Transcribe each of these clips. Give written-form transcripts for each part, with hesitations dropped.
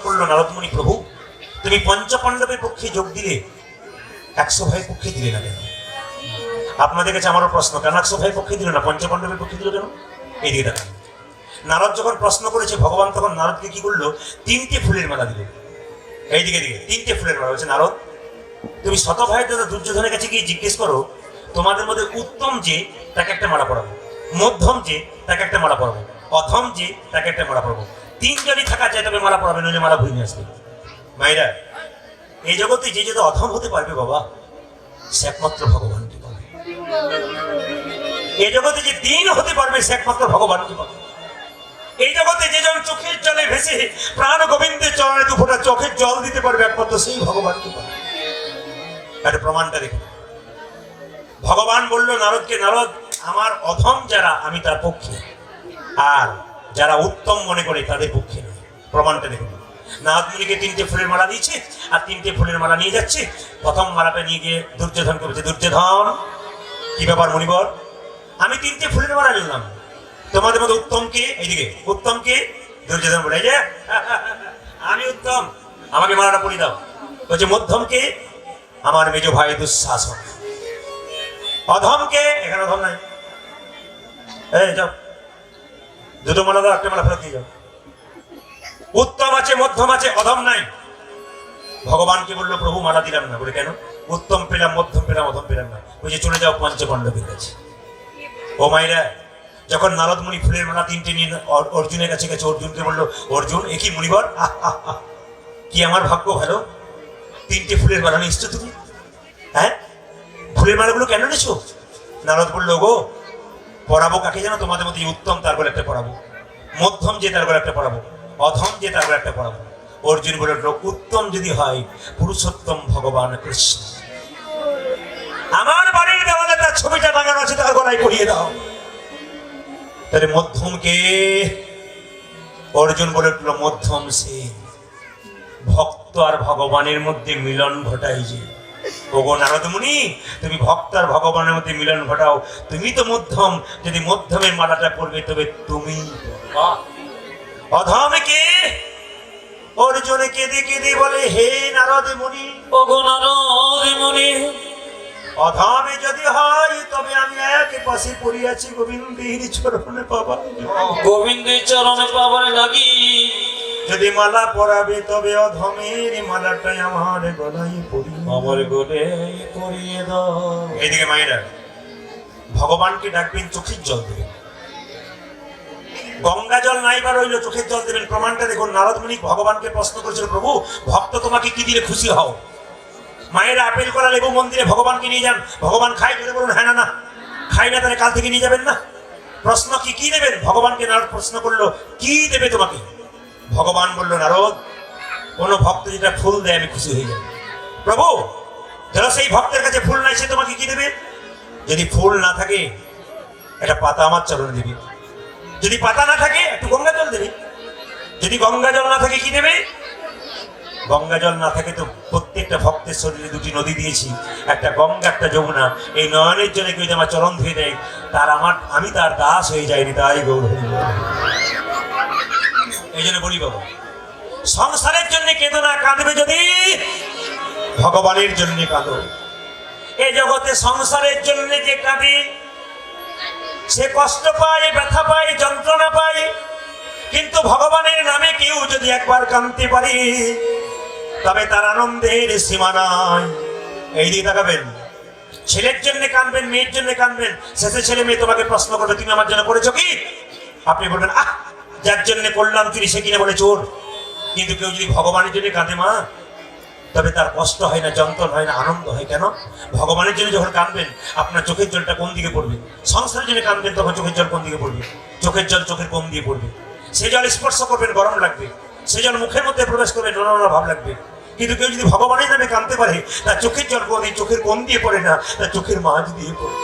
করলো নারদমুনি, প্রভু তুমি পঞ্চপাণ্ডবের পক্ষে যোগ দিলে 100 ভাইয়ের পক্ষে দিলে না কেন? আপনাদের কাছে আমারও প্রশ্ন, কেন 100 ভাইয়ের পক্ষে দিল না, পঞ্চপাণ্ডবের পক্ষে দিল কেন? এইদিকে দেখান। নারদ যখন প্রশ্ন করেছে, ভগবান তখন নারদকে কি করলো? 3টে ফুলের মালা দিল। এইদিকে দিকে 3টে ফুলের মালা। বলছে নারদ, তুমি শত ভাইয়ের দাদা দুর্যোধনের কাছে গিয়ে জিজ্ঞেস করো, তোমাদের মধ্যে উত্তম যে তাকে একটা মালা পরাবো, মধ্যম যে তাকে একটা মালা পরাবো, অধম যে তাকে একটা মালা পরাবো। 3 জনই থাকা চাই, তবে মালা পরাবে, নইলে মালা ভুলে আসবে। মায়েরা, এই জগতে যে যদি অধম হতে পারবে বাবা, সে একমাত্র ভগবানকে পাবে। এই জগতে যে দিন হতে পারবে, সে একমাত্র ভগবানকে পাবে। এই জগতে যে জন চোখের জলে ভেসে প্রাণ গোবিন্দের চরণে 2 ফোঁটা চোখের জল দিতে পারবে, একমাত্র সেই ভগবানকে পাবে। একটা প্রমাণটা দেখুন। ভগবান বলল নারদকে, নারদ আমার অধম যারা আমি তার পক্ষে, আর যারা উত্তম মনে করে তাদের পক্ষে নয়। প্রমাণটা দেখুন। নারদমুনিকে 3টে ফুলের মালা দিয়েছে, আর 3টে ফুলের মালা নিয়ে যাচ্ছে। প্রথম মালাটা নিয়ে গিয়ে দুর্যোধনকে বলছে, দুর্যোধন কি ব্যাপার মণিবর, আমি 3টে ফুলের মালা নিলাম, তোমাদের মধ্যে উত্তম কে? এইদিকে উত্তম কে? দুর্যোধন বলে, যে আমি উত্তম, আমাকে মালাটা পরিয়ে দাও। বলছে মধ্যম কে? আমার মেজ ভাই দুঃশাসন। অধম কে? এখানে অধম নাই, এই যাও 2টো মালা দাও, 1টা মালা ফেরত দিয়ে যাও। উত্তম আছে, মধ্যম আছে, অধম নাই। ভগবানকে বললো, প্রভু মালা দিলাম না। বলে কেন? উত্তম পেলাম, মধ্যম পেলাম, অধম পেলাম না। বলছে চলে যাও পঞ্চপাণ্ডবের কাছে। ও মাইরা, যখন নারদমুনি ফুলের মালা 3টে নিয়ে অর্জুনের কাছে গেছে, অর্জুনকে বললো, অর্জুন এ কি মুনিবর, কি আমার ভাগ্য ভালো, 3টে ফুলের মালা নিশ্চয় তুমি। হ্যাঁ, ফুলের মালাগুলো কেন নিছো? নারদ বললো, গো পড়াবো কাকে জানো? তোমাদের মধ্যে উত্তম তার বলে একটা পড়াবো, মধ্যম যে তার বলে একটা পড়াবো, অধম যে তার বলে একটা পড়াবো। অর্জুন বলে, উত্তম যদি হয় পুরুষোত্তম ভগবান কৃষ্ণ, আমার বাড়ির দেওয়ালে তার ছবিটা টাঙানো আছে, তার গলায় পরিয়ে দাও। তাহলে মধ্যম কে? অর্জুন বলে উঠলো, মধ্যম সে ভক্ত আর ভগবানের মধ্যে মিলন ঘটাই যে। ওগো নারদমুনি, তুমি ভক্ত আর ভগবানের মধ্যে মিলন ঘটাও, তুমি তো মধ্যম। যদি মধ্যমের মালাটা পড়বে, তবে তুমি। অধম কে? অর্জুন কেঁদে কেঁদে বলে, হে নারদ মুনি, ওগো নারদ মুনি, অধমে যদি হয় তবে আমি এক পাশে পড়িয়াছি গোবিন্দের চরণে পাবার, গোবিন্দের চরণে পাবার লাগি। যদি মালা পরাবে তবে অধমের মালাটাই আমার গলায় পরিয়ে, আমার গলে পরিয়ে দাও। এইদিকে মায়েরা, ভগবানকে ডাকবেন, চোখের জল দেবেন। গঙ্গা জল নাই বা রইল, চোখের জল দেবেন। প্রমাণটা দেখুন। নারদমুনি ভগবানকে প্রশ্ন করেছিল, প্রভু ভক্ত তোমাকে কি দিলে খুশি হও? মায়েরা আপেল করা লেবু মন্দিরে ভগবানকে নিয়ে যান, ভগবান খাই করে বলুন, হ্যাঁ না না খাই না, তাহলে কাল থেকে নিয়ে যাবেন না। প্রশ্ন কি কি দেবেন? ভগবানকে নারদ প্রশ্ন করলো, কি দেবে তোমাকে? ভগবান বলল, নারদ কোন ভক্ত যেটা ফুল দেয় আমি খুশি হয়ে যাই। প্রভু ধরো সেই ভক্তের কাছে ফুল নাই, সে তোমাকে কি দেবে? যদি ফুল না থাকে একটা পাতা আমার চরণে দেবে, যদি পাতা না থাকে একটু গঙ্গা জল দেবে, যদি গঙ্গা জল না থাকে কি দেবে? গঙ্গা জল না থাকে তো প্রত্যেকটা ভক্তের শরীরে 2টি নদী দিয়েছি, একটা গঙ্গা একটা যমুনা। এই নয়নের জন্য কেউ যদি আমার চরণ ধুয়ে দেয়, তার আমি তার দাস হয়ে যায়নি, তাই গৌর হরি বল। এই জন্য বলি বাবা, সংসারের জন্য কেঁদো না, কাঁদবে যদি ভগবানের জন্য কাঁদো। এই জগতে সংসারের জন্য যে কাঁদে, সে কষ্ট পায়, ব্যথা পায়, যন্ত্রণা পায়। কিন্তু ভগবানের নামে কেউ যদি একবার কাঁদতে পারে, তবে তার আনন্দের সীমা নাই। এই দিকে তাকাবেন। ছেলের জন্য কাঁদবেন, মেয়ের জন্য কাঁদবেন, শেষে ছেলে মেয়ে তোমাকে প্রশ্ন করবে, তুমি আমার জন্য করেছো কি? আপনি বলবেন, যার জন্য করলাম চুরি সে কিনে বলে চোর। কিন্তু কেউ যদি ভগবানের জন্য কাঁদে মা, তবে তার কষ্ট হয় না, যন্ত্রণা হয় না, আনন্দ হয়। কেন? ভগবানের জন্য যখন কাঁদবেন, আপনার চোখের জলটা কোন দিকে পড়বে? সংসারের জন্য কাঁদবেন, তখন চোখের জল কোন দিকে পড়বে? চোখের জল চোখের কোন দিয়ে পড়বে? সে জল স্পর্শ করবেন, গরম লাগবে। সে জল মুখের মধ্যে প্রবেশ করবে, নোনা ভাব লাগবে। কিন্তু কেউ যদি ভগবানের নামে কাঁদতে পারে, তার চোখের জল কোনদিন চোখের কোন দিয়ে পড়ে না, তার চোখের মাঝ দিয়ে পড়ে।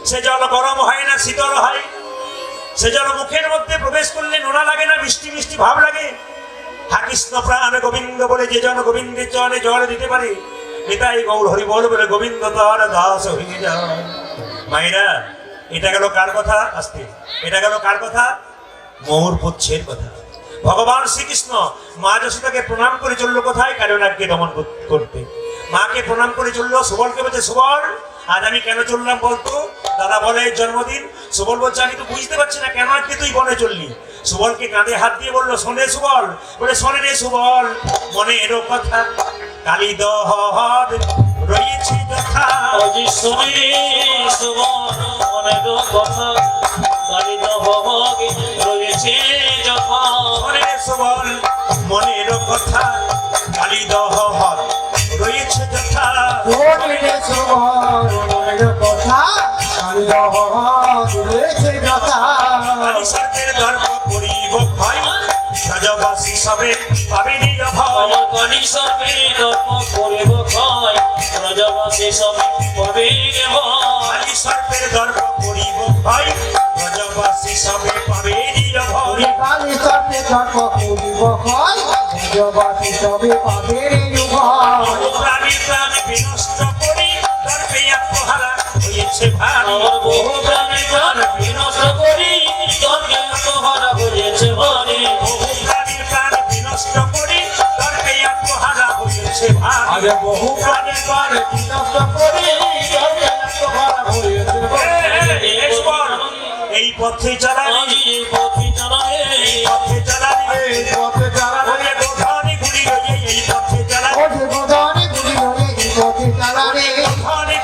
সে জল গরম হয় না, শীতল হয়। সে জল মুখের মধ্যে প্রবেশ করলে নোনা লাগে না, মিষ্টি মিষ্টি ভাব লাগে। হা কৃষ্ণ প্রাণ গোবিন্দ বলে যে জন গোবিন্দের চরণে জল দিতে পারে, এটাই গৌর হরি বল বলে গোবিন্দ তার দাস হয়ে যায়। মায়েরা, এটা গেল কার কথা? আসতে, এটা গেল কার কথা? ময়ূর পুচ্ছের কথা। ভগবান শ্রীকৃষ্ণ মা যশোদাকে প্রণাম করে চললো কোথায়? কারণাকে দমন করতে। মাকে প্রণাম করে চললো, সুবলকে বলছে সুবল আজ আমি কেন চললাম বলতো? দাদা বলে জন্মদিন। সুবল বলছে আমি তো বুঝতে পারছি না কেন আজকে তুই বনে চললি। সুবলকে কাঁধে হাত দিয়ে বললো শোনে সুবল, বলে শোনে রে সুবল মনে এরো কথা কালী দহর রয়েছে যথা। আজি শুনি সুবল মনের কথা কালী দহরে রয়েছে যথা। শোনে রে সুবল মনের কথা কালী দহর রয়েছে যথা। কালী সর্পের গর্ভ করিব ভয় ব্রজবাসী সবে পাবেনি অভয়। কালী সর্বে ধর্ম করিব ক্ষয় ব্রজবাসী সবে পাবে ভয়। কালী সর্পের গর্ভ করিব ভয় ব্রজবাসী সবে পাবেনি অভয়। প্রাণীর প্রাণ বিনষ্ট করি গর্ভে আত্মহারা হয়েছে ভারী। আমার বহু প্রাণী প্রাণ বিনষ্ট করি ধর্মে আত্মহারা হয়েছে ভারী। বহু প্রাণীর প্রাণ বিনষ্ট করি গর্ভে আত্মহারা হয়েছে ভারী। বহু প্রাণের প্রাণ বিনষ্ট করে ধর্মে আত্মহারা হয়েছে ভারী। এই পথে চালানি আজি এই পথে চালাবে পথে চালানি এই পথে চালাবে ওরে গোধানি গুলি লইয়ে এই পথে চালানি গোধানি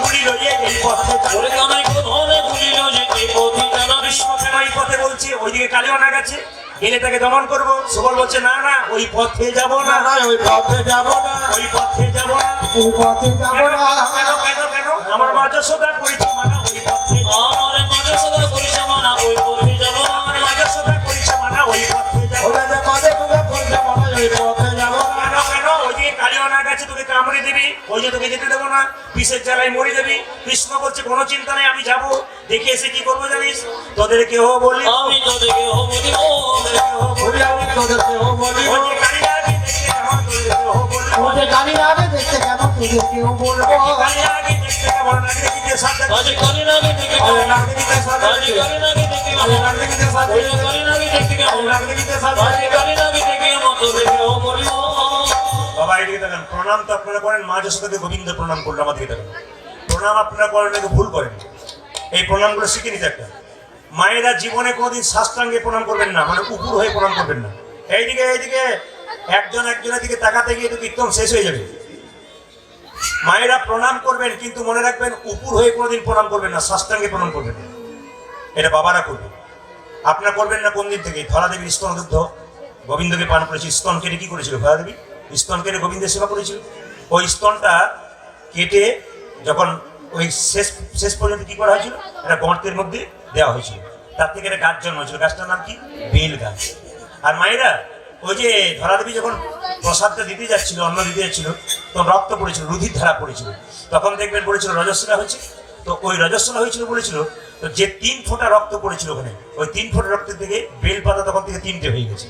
গুলি লইয়ে এই পথে চালানি। ওরে কানাই ধরে ভুলিল যে এই পথে চালাবে। কেন এই পথে বলছি? ওইদিকে কালীবানা গেছে, গেলে তাকে দমন করবো। সুবল বলছে না না ওই পথে যাব না, ওই পথে যাব না, ওই পথে যাব না। ওই পথে যাব কেন না। কেন কেন কেন? আমার মা যশোদা করেছে মানা ওই পথে। আমার মাঝে সদা করিছে মানা ওই পথে যাব না। আমার মা যশোদা করেছে মানা ওই পথে যাব না। ওরা যে পদে পদে বলছে মনে হয় ওই পথে যাব না। কেন কেন? ওইদিকে কালীবানা গেছে তোকে কামড়ে দিবি, ওই যে তোকে যেতে দেবো না, বিষের জ্বালায় মরে যাবি। কৃষ্ণ বলছে কোনো চিন্তা নেই আমি যাবো, দেখে এসে কি করবো জানিস? তোদের কেউ বললি আমি তোদেরকে বলিব ওরে আমি তোদেরকে ও বলিব, ওই যে কালীবানাকে দেখতে কেমন তোদের কেউ বলবো। ওরে জানি না রে দেখতে কেমন তোদেরকে ও বলবো। কালীবানাকে দেখতে কেমন লাগে দিতে সাথে আজ কালী নাগে দেখে আরে নাকে দিতে সাথে আজ কালী নাগে দেখে আরে নাকে দিতে সাথে ওই কালী নাগে দেখে আরে নাকে দিতে সাথে। আজ কালী নাগে দেখে আমার তোদেরকে বলিব। বাবা এদিকে দেখেন, প্রণাম তো আপনারা করেন, মা যশোদাকে গোবিন্দ প্রণাম করলো। আমাদেরকে দেখেন প্রণাম আপনারা করেন নাকি ভুল করেন? এই প্রণামগুলো শিখে নিতে একটা। মায়েরা জীবনে কোনোদিন সাষ্টাঙ্গে প্রণাম করবেন না, মানে উপর হয়ে প্রণাম করবেন না। এইদিকে এইদিকে একজন একজনের দিকে তাকাতে গিয়ে তো কীর্তন শেষ হয়ে যাবে। মায়েরা প্রণাম করবেন কিন্তু মনে রাখবেন উপর হয়ে কোনোদিন প্রণাম করবেন না, সাষ্টাঙ্গে প্রণাম করবেন না। এটা বাবারা করবে, আপনারা করবেন না। কোন দিন থেকে? ধরা দেবীর স্তনদুগ্ধ গোবিন্দকে পান করেছিল। স্তন কেটে কি করেছিল? ধরা দেবী স্তন কেটে গোবিন্দের সেবা করেছিল। ওই স্তনটা কেটে যখন ওই শেষ পর্যন্ত কি করা হয়েছিল? একটা গর্তের মধ্যে দেওয়া হয়েছিল। তার থেকে একটা গাছ জন্ম হয়েছিল, গাছটার নাম কি? বেল গাছ। আর মায়েরা ওই যে ধরা দেবী যখন প্রসাদটা দিতে যাচ্ছিল, অন্ন দিতে যাচ্ছিল, তখন রক্ত পড়েছিল, রুধির ধারা পড়েছিল। তখন দেখবেন বলেছিল রজস্বলা হয়েছে। তো ওই রজস্বলা হয়েছিল বলেছিল, তো যে 3 ফোঁটা রক্ত পড়েছিল ওখানে, ওই 3 ফোঁটা রক্তের থেকে বেল পাতা তখন থেকে 3টে হয়ে গেছে।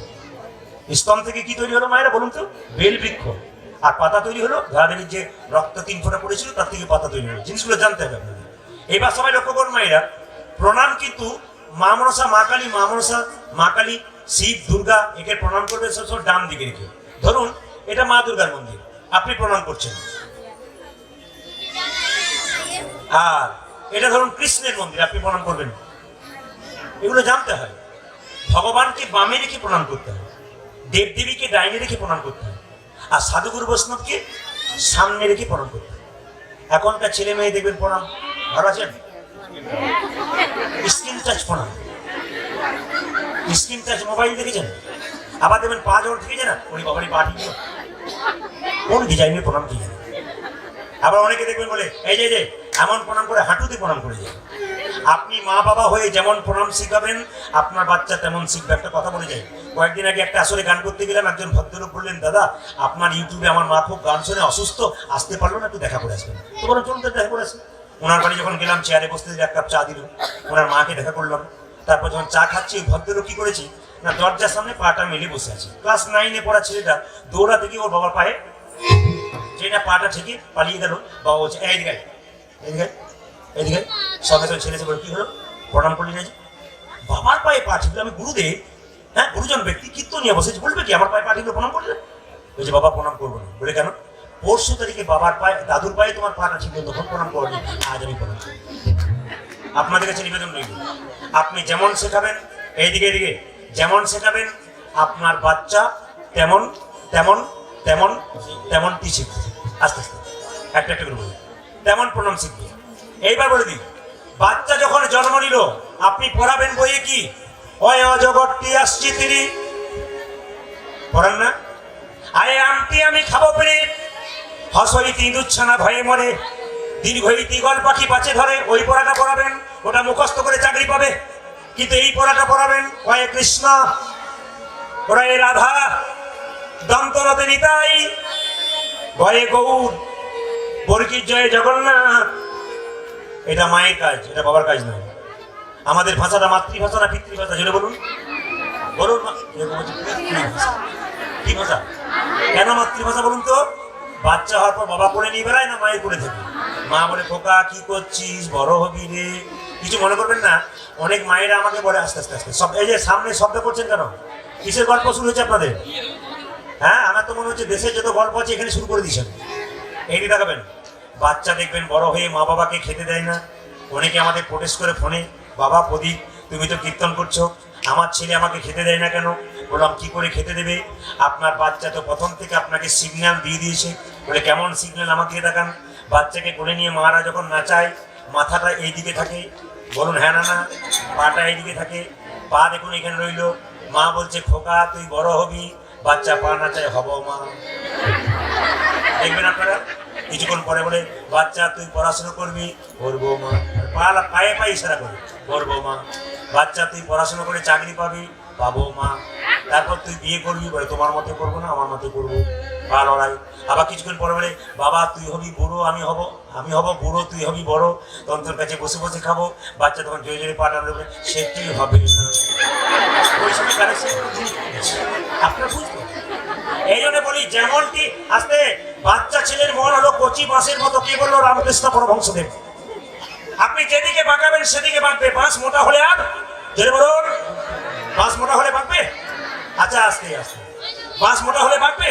স্তন থেকে কি তৈরি হলো মায়েরা বলুন তো? বেল বৃক্ষ। আর পাতা তৈরি হলো ধরা দেবীর যে রক্ত 3 ফোঁটা পড়েছিল তার থেকে পাতা তৈরি হলো। জিনিসগুলো জানতে হবে আপনাদের। এবার সবাই লক্ষ্য করুন মায়েরা, প্রণাম কিন্তু মা মনসা, মা কালী, মা মনসা, মা কালী, শিব, দুর্গা, একে প্রণাম করবে সব ডান দিকে রেখে। ধরুন এটা মা দুর্গার মন্দির, আপনি প্রণাম করছেন। আর এটা ধরুন কৃষ্ণের মন্দির, আপনি প্রণাম করবেন। এগুলো জানতে হয়। ভগবানকে বামে রেখে প্রণাম করতে হয়, দেবদেবীকে ডাইনে রেখে প্রণাম করতে হয়, আর সাধুগুরু বৈষ্ণবকে সামনে রেখে প্রণাম করতে হয়। এখনকার ছেলে মেয়ে দেখবেন প্রণাম, ভালো আছেন? স্ক্রিন টাচ প্রণাম, স্ক্রিন টাচ মোবাইল দেখেছেন? আবার দেখবেন পা জোর থেকে যায় না, ওই বাবারই পা ঠিক না, কোন ডিজাইনের প্রণাম কি জানে। আবার অনেকে দেখবেন বলে এই যে এমন প্রণাম করে হাঁটুতে প্রণাম করে যায়। আপনি মা বাবা হয়ে যেমন প্রণাম শিখাবেন আপনার বাচ্চা তেমন শিখবে। একটা কথা বলে যায়, কয়েকদিন আগে একটা আসরে গান করতে গেলাম, একজন ভদ্রলোক বললেন দাদা আপনার ইউটিউবে আমার মা খুব গান শুনে অসুস্থ, আসতে পারলো না, একটু দেখা করে আসবেন। তো বলো চলতে দেখা করে আসবেন। ওনার বাড়ি যখন গেলাম চেয়ারে বসতে দিলে 1 কাপ চা দিল, ওনার মাকে দেখা করলাম। তারপর যখন চা খাচ্ছি ওই ভদ্রলোক কি করেছি না, দরজার সামনে পাটা মেলে বসে আছে। ক্লাস 9-এ পড়া ছেলেটা দৌড়াতে গিয়ে ওর বাবার পায়ে যেটা পাটা থেকে পালিয়ে গেল। বাবা বলছে এইদিকে এইদিকে এইদিকে, সঙ্গে সঙ্গে ছেলে বলে কি হলো, প্রণাম করলি না? বাবার পায়ে পা ঠিকলো। আমি গুরুদেব হ্যাঁ, গুরুজন ব্যক্তি কীর্তন নিয়ে বসেছে, বলবে কি আমার পায়ে পাঠিয়ে প্রণাম করলে? বলছে বাবা প্রণাম করবো না। বলে কেন? পরশু তারিখে বাবার পায়ে, দাদুর পায়ে তোমার পাটা ছিল, তখন প্রণাম করনি, আজ আমি প্রণাম করবো। আপনাদের কাছে নিবেদন রইল, আপনি যেমন শেখাবেন, এইদিকে এদিকে যেমন শেখাবেন, আপনার বাচ্চা তেমন তেমন তেমন তেমনটি শিখবে। আস্তে আস্তে একটা একটা করে বলি, তেমন প্রণাম শিখবে। এইবার বলে দিই, বাচ্চা যখন জন্ম নিল আপনি পড়াবেন বইয়ে কি, ওই অজগরটি আসছি তিনি, পড়ান না? আরে আমটি আমি খাবো পেরে, হসইতি দুচ্ছানা ভয়ে মরে, দীর্ঘইতি গল পাখি পাচে ধরে, ওই পড়াটা পড়াবেন, ওটা মুখস্থ করে চাকরি পাবে। কিন্তু এই পড়াটা পড়াবেন, ওয়ে কৃষ্ণ, ওরা এ রাধা, দন্তরতে নিতাই, ভয়ে গৌর, বর্গীর জয় জগন্নাথ। এটা মায়ের কাজ, এটা বাবার কাজ নয়। আমাদের ভাষাটা মাতৃভাষা না পিতৃভাষা? জেনে বলুন, বলুন কি ভাষা? কেন মাতৃভাষা বলুন তো? বাচ্চা হওয়ার পর বাবা করে নিয়ে বেড়ায় না মায়ের করে থাকে? মা বলে খোকা কি করছিস, বড় হবি রে। কিছু মনে করবেন না, অনেক মায়েরা আমাকে বলে আস্তে আস্তে আস্তে সব, এই যে সামনে শব্দ করছেন কেন? কিসের গল্প শুরু হয়েছে আপনাদের? হ্যাঁ, আমার তো মনে হচ্ছে দেশের যত গল্প আছে এখানে শুরু করে দিয়েছেন। এইটি দেখাবেন, বাচ্চা দেখবেন বড় হয়ে মা বাবাকে খেতে দেয় না। অনেকে আমাদের প্রোটেস্ট করে ফোনে, বাবা প্রদীপ তুমি তো কীর্তন করছো, আমার ছেলে আমাকে খেতে দেয় না কেন? বললাম কি করে খেতে দেবে? আপনার বাচ্চা তো প্রথম থেকে আপনাকে সিগন্যাল দিয়ে দিয়েছে। বলে কেমন সিগন্যাল আমাকে দেখান? বাচ্চাকে কোলে নিয়ে মারা যখন নাচায়, মাথাটা এইদিকে থাকে, বলুন হ্যাঁ না না, পাটা এইদিকে থাকে, পা দেখুন এখানে রইল। মা বলছে খোকা তুই বড় হবি, বাচ্চা পা নাচায় হব মা। দেখবেন আপনারা, কিছুক্ষণ পরে বলে বাচ্চা তুই পড়াশোনা করবি, করবো মা। পায়ে পায়ে ইশারা করে, করবো মা। বাচ্চা তুই পড়াশোনা করে চাকরি পাবি, পাবো মা। তারপর তুই বিয়ে করবি, বলে তোমার মতে করবো না আমার মতে করবো, পা লড়াই। আবার কিছুক্ষণ পরে বলে বাবা তুই হবি বুড়ো, আমি হব বুড়ো, তুই হবি বড়, তখন তোর কাছে বসে বসে খাবো। বাচ্চা তখন জোরে জোরে পা টানবে, বলে সেটি হবে না। ওই সময় আপনার বুঝবো। এই জন্য বলি, যেমনটি আসতে বাচ্চা ছেলের মন হলো কচি বাঁশের মতো। কে বললো? রামকৃষ্ণ পরমহংসদেব। আপনি যেদিকে বাঁকাবেন সেদিকে বাঁকবে। বাঁশ মোটা হলে আর, জোরে বলুন, বাঁশ মোটা হলে বাঁকবে? আচ্ছা আস্তে আস্তে, বাঁশ মোটা হলে বাঁকবে?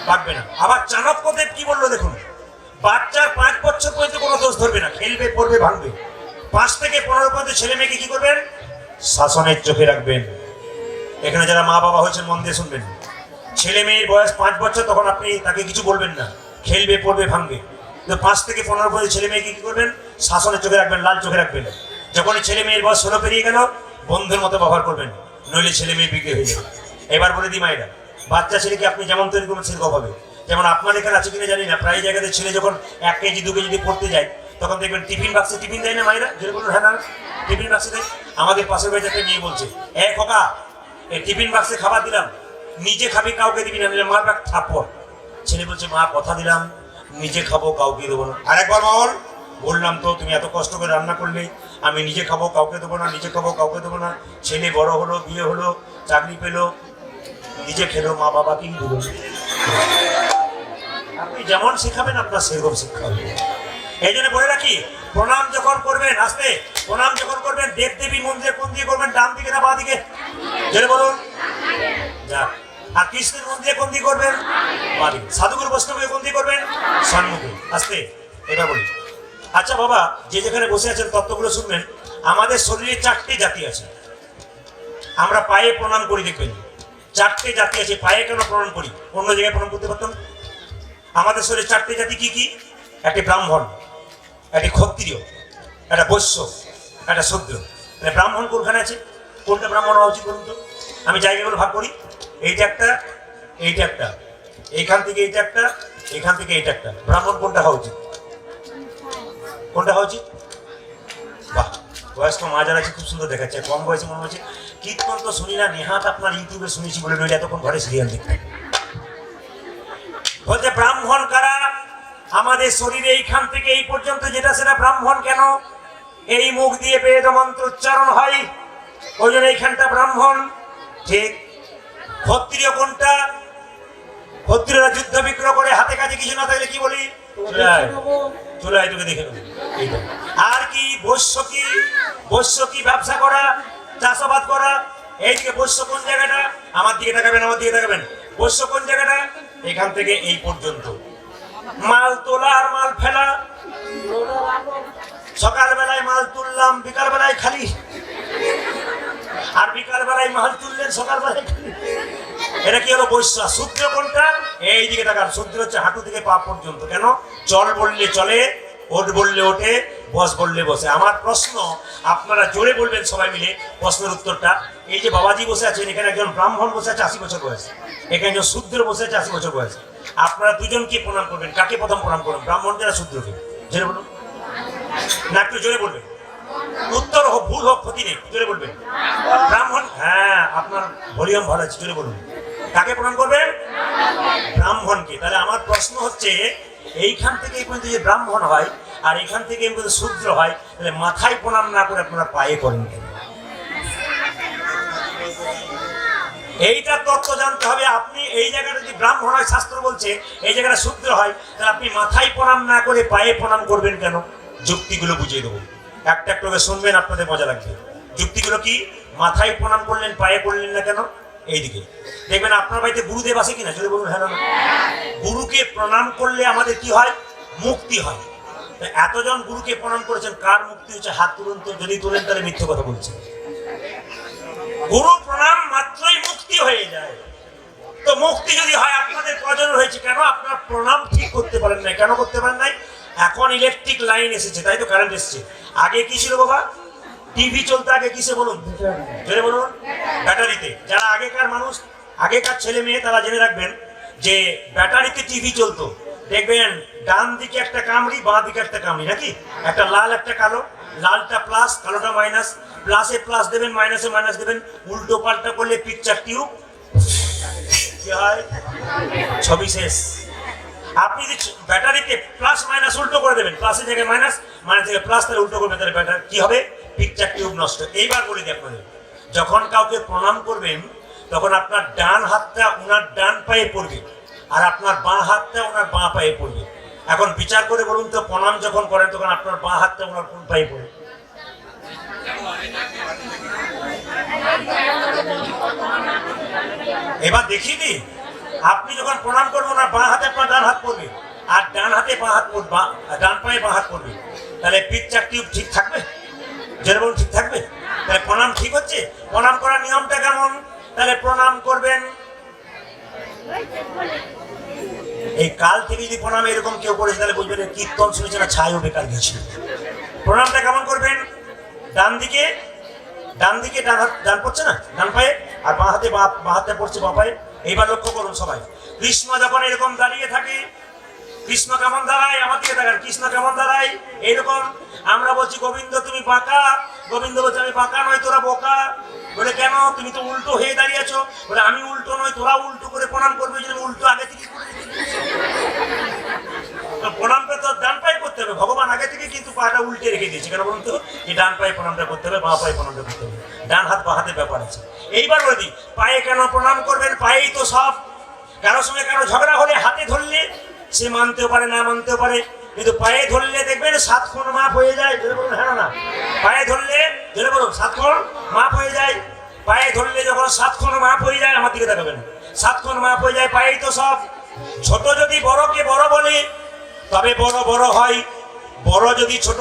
বাঁকবে না। আবার চাণক্যদেব কি বললো দেখুন, বাচ্চার 5 বছর পর্যন্ত কোনো দোষ ধরবে না, খেলবে পড়বে ভাঙবে। 5 থেকে 15 পর্যন্ত ছেলে মেয়েকে কি করবেন? শাসনের চোখে রাখবেন। এখানে যারা মা বাবা হয়েছেন মন দিয়ে শুনবেন, ছেলে মেয়ের বয়স 5 বছর, তখন আপনি তাকে কিছু বলবেন না, খেলবে পড়বে ভাঙবে। তো 5 থেকে 15 পর্যন্ত ছেলে মেয়েকে কি করবেন? শাসনের চোখে রাখবেন, লাল চোখে রাখবেন। যখনই ছেলে মেয়ের বয়স 16 পেরিয়ে গেল, বন্ধুর মতো ব্যবহার করবেন, নইলে ছেলে মেয়ে বিক্রি হয়ে যাবে। এবার বলে দিই মায়েরা, বাচ্চা ছেলেকে আপনি যেমন তৈরি করবেন সেরকম হবে। যেমন আপনার এখানে আছে কিনা জানি না, প্রায় জায়গাতে ছেলে যখন 1 কেজি 2 কেজি পড়তে যায়, তখন দেখবেন টিফিন বাক্সে টিফিন দেয় না মায়েরা? যেটা বলুন হ্যাঁ না, টিফিন বাক্সে দেয়। আমাদের পাশের বাড়িতে একটা মেয়ে বলছে, খোকা এই টিফিন বাক্সে খাবার দিলাম, নিজে খাবি কাউকে দিবি না, নিলে মার ব্যাগ থাপ্পড়। ছেলে বলছে মা কথা দিলাম নিজে খাবো কাউকে দেবো না। আরেকবার বল। বললাম তো তুমি এত কষ্ট করে রান্না করলে, আমি নিজে খাবো কাউকে দেবো না, নিজে খাবো কাউকে দেবো না। ছেলে বড় হলো, বিয়ে হলো, চাকরি পেলো, নিজে খেলো, মা বাবাকেই দিল। আপনি যেমন শেখাবেন আপনার সেরকম শিক্ষা হবে। এই জন্য বলে রাখি, প্রণাম যখন করবেন, আসতে প্রণাম যখন করবেন, দেব দেবী মন্দিরে কোন দিকে করবেন? ডান দিকে না বাঁ দিকে? জেনে বলুন। যা। আর কৃষ্ণের মন্দিরে কোন দিকে করবেন? বাঁ দিকে। সাধুগুরু বৈষ্ণবকে কোন দিকে করবেন? সম্মুখে। আসতে এটা বলি। আচ্ছা বাবা, যে যেখানে বসে আছেন তত্ত্বগুলো শুনবেন। আমাদের শরীরে 4টে জাতি আছে। আমরা পায়ে প্রণাম করি, দেখবেন 4টে জাতি আছে। পায়ে কেন প্রণাম করি? অন্য জায়গায় প্রণাম করতে পারতাম। আমাদের শরীরে 4টে জাতি কি কি? একটি ব্রাহ্মণ, একটি ক্ষত্রিয়, একটা বৈশ্য, একটা শূদ্র। মানে ব্রাহ্মণ কোনখানে আছে? কোনটা ব্রাহ্মণ হওয়া উচিত বলুন তো? আমি জায়গাগুলো ভাগ করি। এইটা একটা, এইটা একটা, এইখান থেকে এইটা একটা, এখান থেকে এইটা একটা। ব্রাহ্মণ কোনটা হওয়া উচিত? কোনটা হওয়া উচিত? বাহ, বয়স্ক মা যারা আছে খুব সুন্দর দেখাচ্ছে। কম বয়সে মনে হচ্ছে কীর্তন তো শুনি না, নেহাত আপনার ইউটিউবে শুনেছি বলে নইলে এতক্ষণ ঘরে সিরিয়াল দেখতে। বলছে ব্রাহ্মণ কারা? আমাদের শরীরে এইখান থেকে এই পর্যন্ত যেটা, সেটা ব্রাহ্মণ। কেন? এই মুখ দিয়ে বেদ মন্ত্র উচ্চারণ হয়, ওই জন্য এইখানটা ব্রাহ্মণ। ঠিক। ক্ষত্রিয় কোনটা? ক্ষত্রিয়রা যুদ্ধ বিগ্রহ করে, হাতে কাজে কিছু না থাকলে কি বলি? চলে তোকে দেখে নেবো। আর কি? বৈশ্য কি? বৈশ্য কি? ব্যবসা করা, চাষাবাদ করা। এইদিকে বৈশ্য কোন জায়গাটা? আমার দিকে তাকাবেন, আমার দিকে তাকাবেন। বৈশ্য কোন জায়গাটা? এখান থেকে এই পর্যন্ত। মাল তোলা আর মাল ফেলা, সকাল বেলায় মাল তুললাম, বিকাল বেলায় খালি, আর বিকাল বেলায় মাল তুললেন, সকাল বেলায় খালি। এটা কি হলো বৈশ্য? শূদ্র কোনটা? এই দিকে তাকান, শূদ্র হচ্ছে হাঁটু থেকে পা পর্যন্ত। কেন? চল বললে চলে, ওঠ বললে ওঠে, বস বললে বসে। আমার প্রশ্ন, আপনারা জোরে বলবেন সবাই মিলে প্রশ্নের উত্তরটা। এই যে বাবাজি বসে আছেন, এখানে একজন ব্রাহ্মণ বসে আছে 80 বছর বয়স, এখানে একজন শূদ্র বসে আছে 80 বছর বয়স। আপনারা দুজনকে প্রণাম করবেন, কাকে প্রথম প্রণাম করবেন? ব্রাহ্মণকে না শূদ্রকে? জোরে বলুন না, একটু জোরে বলবেন। উত্তর হোক ভুল হোক ক্ষতি নেই, জোরে বলবেন। ব্রাহ্মণ, হ্যাঁ আপনার ভলিউম ভালো আছে, জোরে বলুন। কাকে প্রণাম করবেন? ব্রাহ্মণকে। তাহলে আমার প্রশ্ন হচ্ছে, এইখান থেকে এই পর্যন্ত যে ব্রাহ্মণ হয় আর এখান থেকে এই পর্যন্ত শূদ্র হয়, তাহলে মাথায় প্রণাম না করে আপনারা পায়ে করেন কেন? এইটা তত্ত্ব জানতে হবে। আপনি এই জায়গাটা যদি ব্রাহ্মণ হয়, শাস্ত্র বলছে এই জায়গাটা শূদ্র হয়, তাহলে আপনি মাথায় প্রণাম না করে পায়ে প্রণাম করবেন কেন? যুক্তিগুলো বুঝিয়ে দেবো, একটা একটা করে শুনবেন, আপনাদের মজা লাগবে। যুক্তিগুলো কি? মাথায় প্রণাম করলেন, পায়ে করলেন না কেন? এইদিকে দেখবেন আপনার বাড়িতে গুরুদেব আছে কিনা, যদি বলুন হ্যাঁ না। গুরুকে প্রণাম করলে আমাদের কি হয়? মুক্তি হয়। এতজন গুরুকে প্রণাম করেছেন, কার মুক্তি হচ্ছে? হাত তুলুন তো, যদি তুলেন তাহলে মিথ্যে কথা বলছেন। গুরু প্রণাম মাত্রই মুক্তি হয়ে যায়। তো মুক্তি যদি হয়, আপনাদের কজন হয়েছে কেন? আপনার প্রণাম ঠিক করতে পারেন নাই। কেন করতে পারেন নাই? এখন ইলেকট্রিক লাইন এসেছে, তাই তো, কারেন্ট এসেছে। আগে কি ছিল বাবা? টিভি চলতে আগে কিসে বলুন, জোরে বলুন? ব্যাটারিতে। যারা আগেকার মানুষ, আগেকার ছেলে মেয়ে, তারা জেনে রাখবেন যে ব্যাটারিতে টিভি চলতো। দেখবেন ডান দিকে একটা কামড়ি, বাঁ দিকে একটা কামড়ি, নাকি? একটা লাল একটা কালো, লালটা প্লাস, কালোটা মাইনাস। প্লাসে প্লাস দেবেন, মাইনাসে মাইনাস দেবেন। উল্টো পাল্টা করলে পিকচার টিউব কি হয়? ছবি শেষ। আপনি যদি ব্যাটারিতে প্লাস মাইনাস উল্টো করে দেবেন, প্লাসের জায়গায় মাইনাস, মাইনাস থেকে প্লাস, তাহলে উল্টো করবেন, তাহলে ব্যাটারি কি হবে? পিকচার টিউব নষ্ট। এইবার বলি আপনাদের, যখন কাউকে প্রণাম করবেন, তখন আপনার ডান হাতটা ওনার ডান পায়ে পড়বে, আর আপনার বাঁ হাতটা ওনার বাঁ পায়ে পড়বে। এখন বিচার করে বলুন তো, প্রণাম যখন করেন তখন আপনার বাঁ হাতটা ওনার কোন পায়ে পড়ে? এবার দেখিয়ে দিই, আপনি যখন প্রণাম করবেন, ওনার বাঁ হাতে আপনার ডান হাত পড়বে, আর ডান হাতে বাঁ হাত পড়বে, ডান পায়ে বাঁ হাত পড়বে। তাহলে পিকচার টিউব ঠিক থাকবে? যেরকম ঠিক থাকবে, তাহলে প্রণাম ঠিক হচ্ছে। প্রণাম করার নিয়মটা কেমন? তাহলে প্রণাম করবেন, এই কাল থেকে যদি প্রণাম এরকম কেউ করেছে, তাহলে বুঝবেন কীর্তন শুনেছে না, ছাইও বেকার গেছিল। প্রণামটা কেমন করবেন? ডান দিকে, ডান দিকে ডান হাত, ডান পড়ছে না ডান পায়ে, আর বাঁ হাতে বাঁ হাতে পড়ছে বাঁ পায়ে। এইবার লক্ষ্য করুন সবাই, কৃষ্ণ যখন এরকম দাঁড়িয়ে থাকে, কৃষ্ণ কেমন দাঁড়ায়? আমার দিকে দেখান, কৃষ্ণ কেমন দাঁড়ায়? এইরকম। আমরা বলছি গোবিন্দ তুমি বাঁকা, গোবিন্দ বলছে আমি বাঁকা নয়, তোরা বোকা। বলে কেন? তুমি তো উল্টো হয়ে দাঁড়িয়েছো। বলে আমি উল্টো নয়, তোরা উল্টো করে প্রণাম করবে, যদি উল্টো আগে থেকে প্রণামটা তো ডান পায়ে করতে হবে। ভগবান আগে থেকে কিন্তু পাটা উল্টে রেখে দিয়েছে। কেন বলুন তো? এই ডান পায়ে প্রণামটা করতে হবে, বাঁ পায়ে প্রণামটা করতে হবে। ডান হাত বাঁ হাতের ব্যাপার আছে। এইবার বলে দিই, পায়ে কেন প্রণাম করবেন? পায়েই তো সব। কারোর সঙ্গে কারো ঝগড়া হলে হাতে ধরলে সে মানতেও পারে, না মানতেও পারে, কিন্তু পায়ে ধরলে দেখবেন 7 খুন মাপ হয়ে যায়। ধরে বলুন হ্যাঁ না? পায়ে ধরলে, ধরে বলুন 7 খুন মাপ হয়ে যায়। পায়ে ধরলে যখন 7 খুন মাপ হয়ে যায়, আমার দিকে তাকাবেন, 7 খুন মাপ হয়ে যায়, পায়েই তো সব। ছোট যদি বড়কে বড় বলে, তবে বড় বড় হয়। বড় যদি ছোট,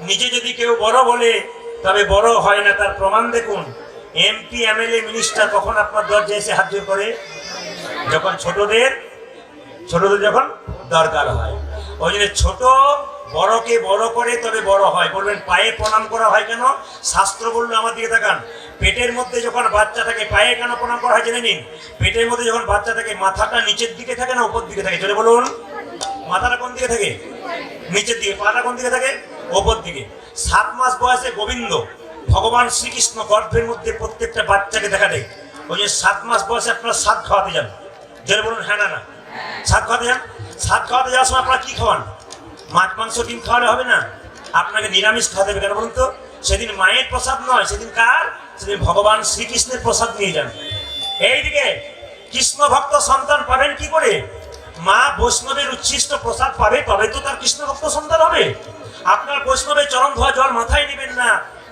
নিজে যদি কেউ বড় বলে, তবে বড় হয় না। তার প্রমাণ দেখুন, এমপি এমএলএ মিনিস্টার কখন আপনার দরজায় এসে হাত জোড় করে? যখন ছোটদের যখন দরকার হয়। ওই জন্য ছোট বড়কে বড় করে, তবে বড় হয়। বলবেন পায়ে প্রণাম করা হয় কেন? শাস্ত্র বললো, আমার দিকে তাকান, পেটের মধ্যে যখন বাচ্চা থাকে, পায়ে কেন প্রণাম করা হয় জেনে নিন। পেটের মধ্যে যখন বাচ্চা থাকে, মাথাটা নিচের দিকে থাকে না উপর দিকে থাকে? চলে বলুন, মাথাটা কোন দিকে থাকে? নিচের দিকে। পাটা কোন দিকে থাকে? ওপর দিকে। 7 মাস বয়সে গোবিন্দ ভগবান শ্রীকৃষ্ণ গর্ভের মধ্যে প্রত্যেকটা বাচ্চাকে দেখা দেয়। ওই যে 7 মাস বয়সে আপনারা সাত খাওয়াতে যান, জেনে বলুন হ্যাঁ না না? সাত খাওয়াতে যান। সাত খাওয়াতে যাওয়ার সময় আপনারা কি খাওয়ান? মাছ মাংস ডিম খাওয়ালে হবে না, আপনাকে নিরামিষ খাওয়াতে হবে। কেন বলুন তো? সেদিন মায়ের প্রসাদ নয়, সেদিন কার? সেদিন ভগবান শ্রীকৃষ্ণের প্রসাদ নিয়ে যান। এইদিকে কৃষ্ণ ভক্ত সন্তান পাবেন কি করে? মা বৈষ্ণবের উচ্ছিষ্ট প্রসাদ পাবে, তবে তো তার কৃষ্ণ ভক্ত সন্তান হবে। আপনার বৈষ্ণবের চরণ ধোয়া জল মাথায় নেবেন না,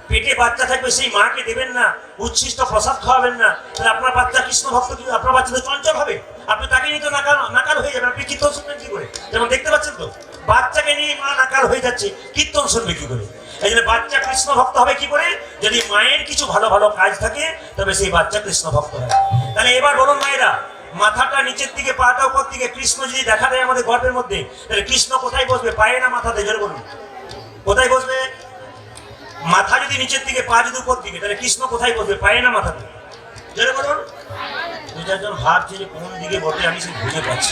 পেটে বাচ্চা থাকবে সেই মাকে দেবেন না, উচ্ছিষ্ট প্রসাদ খাওয়াবেন না, তাহলে আপনার বাচ্চা কৃষ্ণ ভক্ত কি আপনার বাচ্চা তো চঞ্চল হবে, আপনি তাকে নিয়ে তো নাকাল হয়ে যাবেন। আপনি কীর্তন শুনবেন কি করে? যেমন দেখতে পাচ্ছেন তো বাচ্চাকে নিয়ে মা নাকাল হয়ে যাচ্ছে, কীর্তন শুনবে কি করে? এই জন্য বাচ্চা কৃষ্ণ ভক্ত হবে কি করে? যদি মায়ের কিছু ভালো ভালো কাজ থাকে তবে সেই বাচ্চা কৃষ্ণ ভক্ত হয়। তাহলে এবার বলুন মায়েরা, মাথাটা নিচের দিকে পাটা উপর দিকে, কৃষ্ণ যদি দেখা দেয় আমাদের গর্ভের মধ্যে, তাহলে কৃষ্ণ কোথায় বসবে? পায়ে না মাথাতে? জোরে বলুন, কোথায় বসবে? মাথা যদি নিচের দিকে, পা যদি উপর দিকে, তাহলে কৃষ্ণ কোথায় বসবে? পায়ে না মাথাতে? জোরে বলুন। দু চারজন ভাবছে যে কোন দিকে বসে, আমি সে বুঝে পাচ্ছি।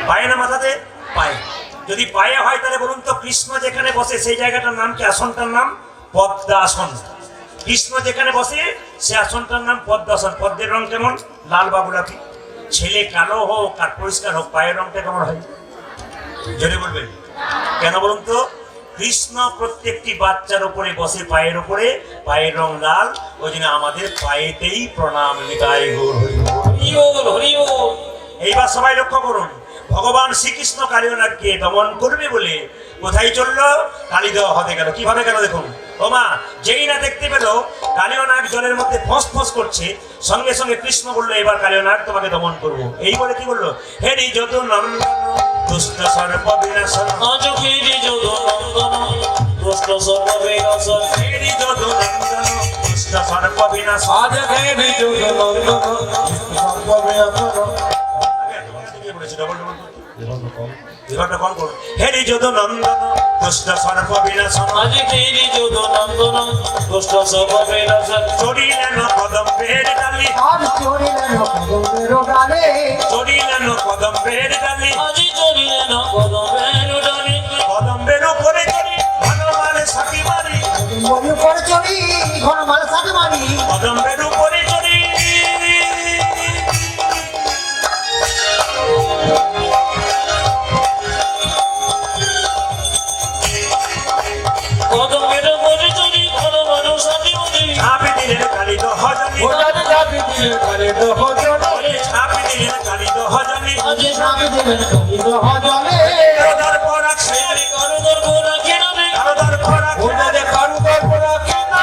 পায়ে না মাথাতে? পায়ে। যদি পায়ে হয় তাহলে বলুন তো কৃষ্ণ যেখানে বসে সেই জায়গাটার নাম কি? আসনটার নাম পদ্মাসন। কৃষ্ণ যেখানে বসে সে আসনটার নাম পদ্মাসন। পদ্মের রং কেমন? লাল বা গোলাপি। ছেলে কালো হোক আর পরিষ্কার হোক, পায়ের রংটা কেমন হয়? জোরে বলবেন। কেন বলুন তো? কৃষ্ণ প্রত্যেকটি বাচ্চার উপরে বসে, পায়ের উপরে, পায়ের রং লাল, ওই জন্য আমাদের পায়েতেই প্রণাম। নিতাই গৌর হরি বল। হরি বল, হরি বল। এইবার সবাই লক্ষ্য করুন, ভগবান শ্রীকৃষ্ণ কালিয়নাগকে দমন করবে বলে কোথায় চললো? কালিদহ হতে গেল। কিভাবে গেল দেখুন। ওমা যেই না দেখতে পেল কালিয়নাগ জলের মধ্যে ফস ফস করছে, সঙ্গে সঙ্গে কৃষ্ণ বললো, এবার কালিয়নাগ তোমাকে দমন করবো। এই বলে কি বললো? হে যদু নন্দন দুষ্ট সর্প বিনাশন। আজ ফিরি যদু নন্দন দুষ্ট সর্প বিনাশন। হে যদু নন্দন দুষ্ট সর্প বিনাশন। আজ খেয়ে যদু নন্দন সর্প বিনাশন। এবারটা কম করুন। হে যদু নন্দন দুষ্ট সর্প বিনাশন। আজ ফিরি যদু নন্দন দুষ্ট সর্প বিনাশন। চড়িলেন কদম্বের ডালি, আর চড়িলেন কদমের ডালে, চড়িলেন কদম্বের ডালি, আজি চড়িলেন কদমের ডালি। কদম্বের উপরে চড়ি ঘনমালে সাথী মারি, মনে পড়ে চড়ি ঘন মাল সাথে মারি, কদম্বের উপরে চড়ি কদমের উপরে চড়ি ঘনমালে সাথী মারি। ঝাঁপি দিলেন কালিদহ জলি, ওটাতে যাবি দিলে কালে দহ জলে। ঝাঁপি দিলেন কালিদহ জলি। আজি স্বামী দিলেন কলিদহ জলে, কারোদার পর আছে, কারুদর গোরা কেনারে। কারোদার পর আছে, ওটাতে কারু দর্পণ রাখে না।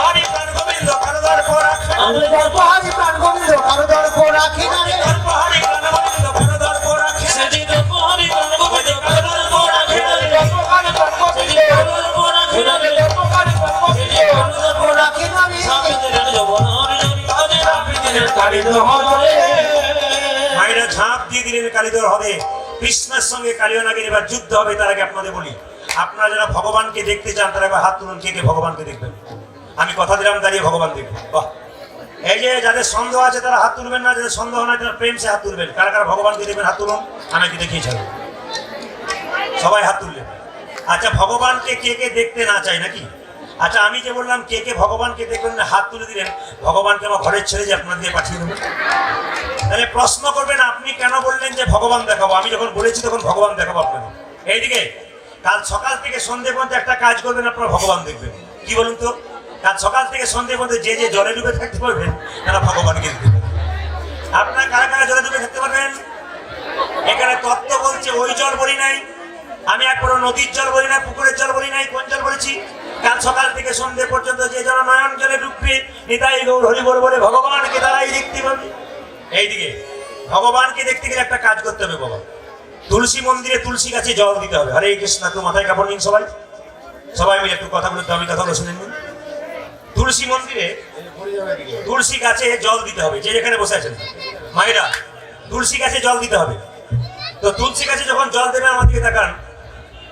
হরি প্রাণ গোবিন্দ কারোদার পর আছে, আমি দর্পহারি প্রাণ গোবিন্দ কারো দর্প রাখি না রে, হরি প্রাণ গোবিন্দ কারোদার পর আছে। সেজি দর্পহারি প্রাণ গোবিন্দ কারুদর গোরা কেনারে। দর্পণকারী দর্প দিলে। কারুদর গোরা ওটাতে কেনারে। দর্পণকারী দর্প দিলে। দর্প রাখি না রে, সামনে দিলেন যবনার জনি। আজি যাবি দিলে কালে দহ জলে। মায়েরা ঝাঁপ দিয়ে দিলেন কালিদহ হ্রদে। কৃষ্ণের সঙ্গে কালিয়নাগের এবার যুদ্ধ হবে। তার আগে আপনাদের বলি, আপনারা যারা ভগবানকে দেখতে চান তারা একবার হাত তুলুন। কে কে ভগবানকে দেখবেন? আমি কথা দিলাম দাঁড়িয়ে ভগবান দেখবেন। বাহ! এই যে যাদের সন্দেহ আছে তারা হাত তুলবেন না, যাদের সন্দেহ নাই তারা প্রেম সে হাত তুলবেন। কারা কারা ভগবানকে দেখবেন হাত তুলুন। আমি কি দেখিয়েছিলাম, সবাই হাত তুললেন। আচ্ছা, ভগবানকে কে কে দেখতে না চাই নাকি? আচ্ছা, আমি যে বললাম কে কে ভগবানকে দেখবেন না, হাত তুলে দিলেন, ভগবানকে আমার ঘরের ছেড়ে যে আপনার দিয়ে পাঠিয়ে দেবেন। তাহলে প্রশ্ন করবেন, আপনি কেন বললেন যে ভগবান দেখাবো? আমি যখন বলেছি তখন ভগবান দেখাবো আপনাকে। এইদিকে কাল সকাল থেকে সন্ধ্যে পর্যন্ত একটা কাজ করবেন, আপনারা ভগবান দেখবেন। কি বলুন তো? কাল সকাল থেকে সন্ধ্যে পর্যন্ত যে যে জলে ডুবে থাকতে পারবেন তারা ভগবানকে দেখবেন। আপনারা কারা কারা জলে ডুবে থাকতে পারবেন? এখানে তত্ত্ব বলছে, ওই জল বলি নাই, আমি একবারও নদীর জল বলি না, পুকুরের জল বলি নাই। কোন জল বলেছি? কাল সকাল থেকে সন্ধ্যে পর্যন্ত যে জন নয়ন জলে ডুববে, নিতাই গৌর হরি বল বলে ভগবানকে তারাই দেখতে পাবে। এইদিকে ভগবানকে দেখতে গেলে একটা কাজ করতে হবে বাবা। তুলসী মন্দিরে তুলসী গাছে জল দিতে হবে। হরে কৃষ্ণ। একটু মাথায় কাপড় নিন সবাই, সবাই মিলে একটু কথা বলতে, আমি কথাগুলো শুনে নিন। তুলসী মন্দিরে তুলসী গাছে জল দিতে হবে। যে যেখানে বসে আছেন মায়েরা, তুলসী গাছে জল দিতে হবে। তো তুলসী গাছে যখন জল দেবেন, আমার দিকে তাকান,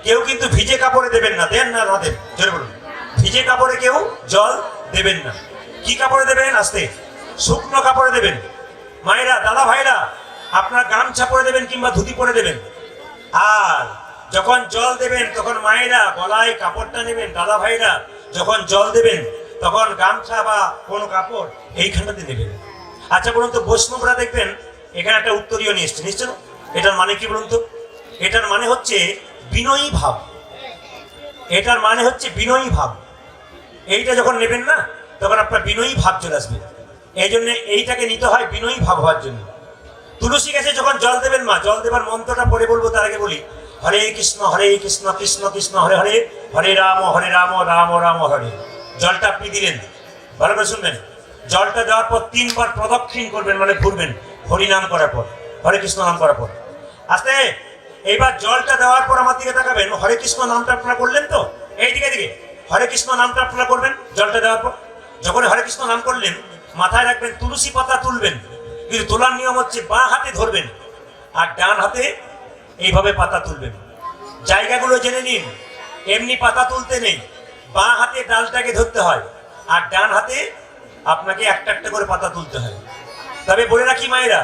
কেউ কিন্তু ভিজে কাপড়ে দেবেন না। দেন না? না দেন? জোরে বলুন। ভিজে কাপড়ে কেউ জল দেবেন না। কি কাপড়ে দেবেন? আস্তে, শুকনো কাপড়ে দেবেন। মায়েরা, দাদা ভাইরা, আপনার গামছা পরে দেবেন কিংবা ধুতি পরে দেবেন। আর যখন জল দেবেন তখন মায়েরা গলায় কাপড়টা নেবেন। দাদা ভাইরা, যখন জল দেবেন তখন গামছা বা কোনো কাপড় এইখানটাতে নেবেন। আচ্ছা বলুন তো, বৈষ্ণবরা দেখবেন এখানে একটা উত্তরীয় নিয়ে এসছে, নিশ্চয়। এটার মানে কি বলুন তো? এটার মানে হচ্ছে বিনয়ী ভাব। এটার মানে হচ্ছে বিনয়ী ভাব। এইটা যখন নেবেন না তখন আপনার বিনয়ী ভাব চলে আসবে। এই জন্য এইটাকে নিতে হয় বিনয়ী ভাব হওয়ার জন্য। তুলসী গাছে যখন জল দেবেন মা, জল দেবার মন্ত্রটা পরে বলবো, তার আগে বলি হরে কৃষ্ণ কৃষ্ণ কৃষ্ণ হরে হরে, হরে রাম রাম রাম হরে। জলটা আপনি দিলেন, ভালো করে শুনবেন। জলটা দেওয়ার পর 3 বার প্রদক্ষিণ করবেন, মানে ঘুরবেন, হরিনাম করার পর, হরে কৃষ্ণ নাম করার পর। আস্তে এইবার জলটা দেওয়ার পর আমার দিকে তাকাবেন, হরে কৃষ্ণ নামটা আপনারা করলেন তো, এই দিকে দিকে হরে কৃষ্ণ নামটা আপনারা করবেন জলটা দেওয়ার পর। যখন হরে কৃষ্ণ নাম করলেন, মাথায় রাখবেন তুলসী পাতা তুলবেন, কিন্তু তোলার নিয়ম হচ্ছে বাঁ হাতে ধরবেন আর ডান হাতে এইভাবে পাতা তুলবেন। জায়গাগুলো জেনে নিন, এমনি পাতা তুলতে নেই, বাঁ হাতে ডালটাকে ধরতে হয় আর ডান হাতে আপনাকে একটা একটা করে পাতা তুলতে হয়। তবে বলে রাখি মায়েরা,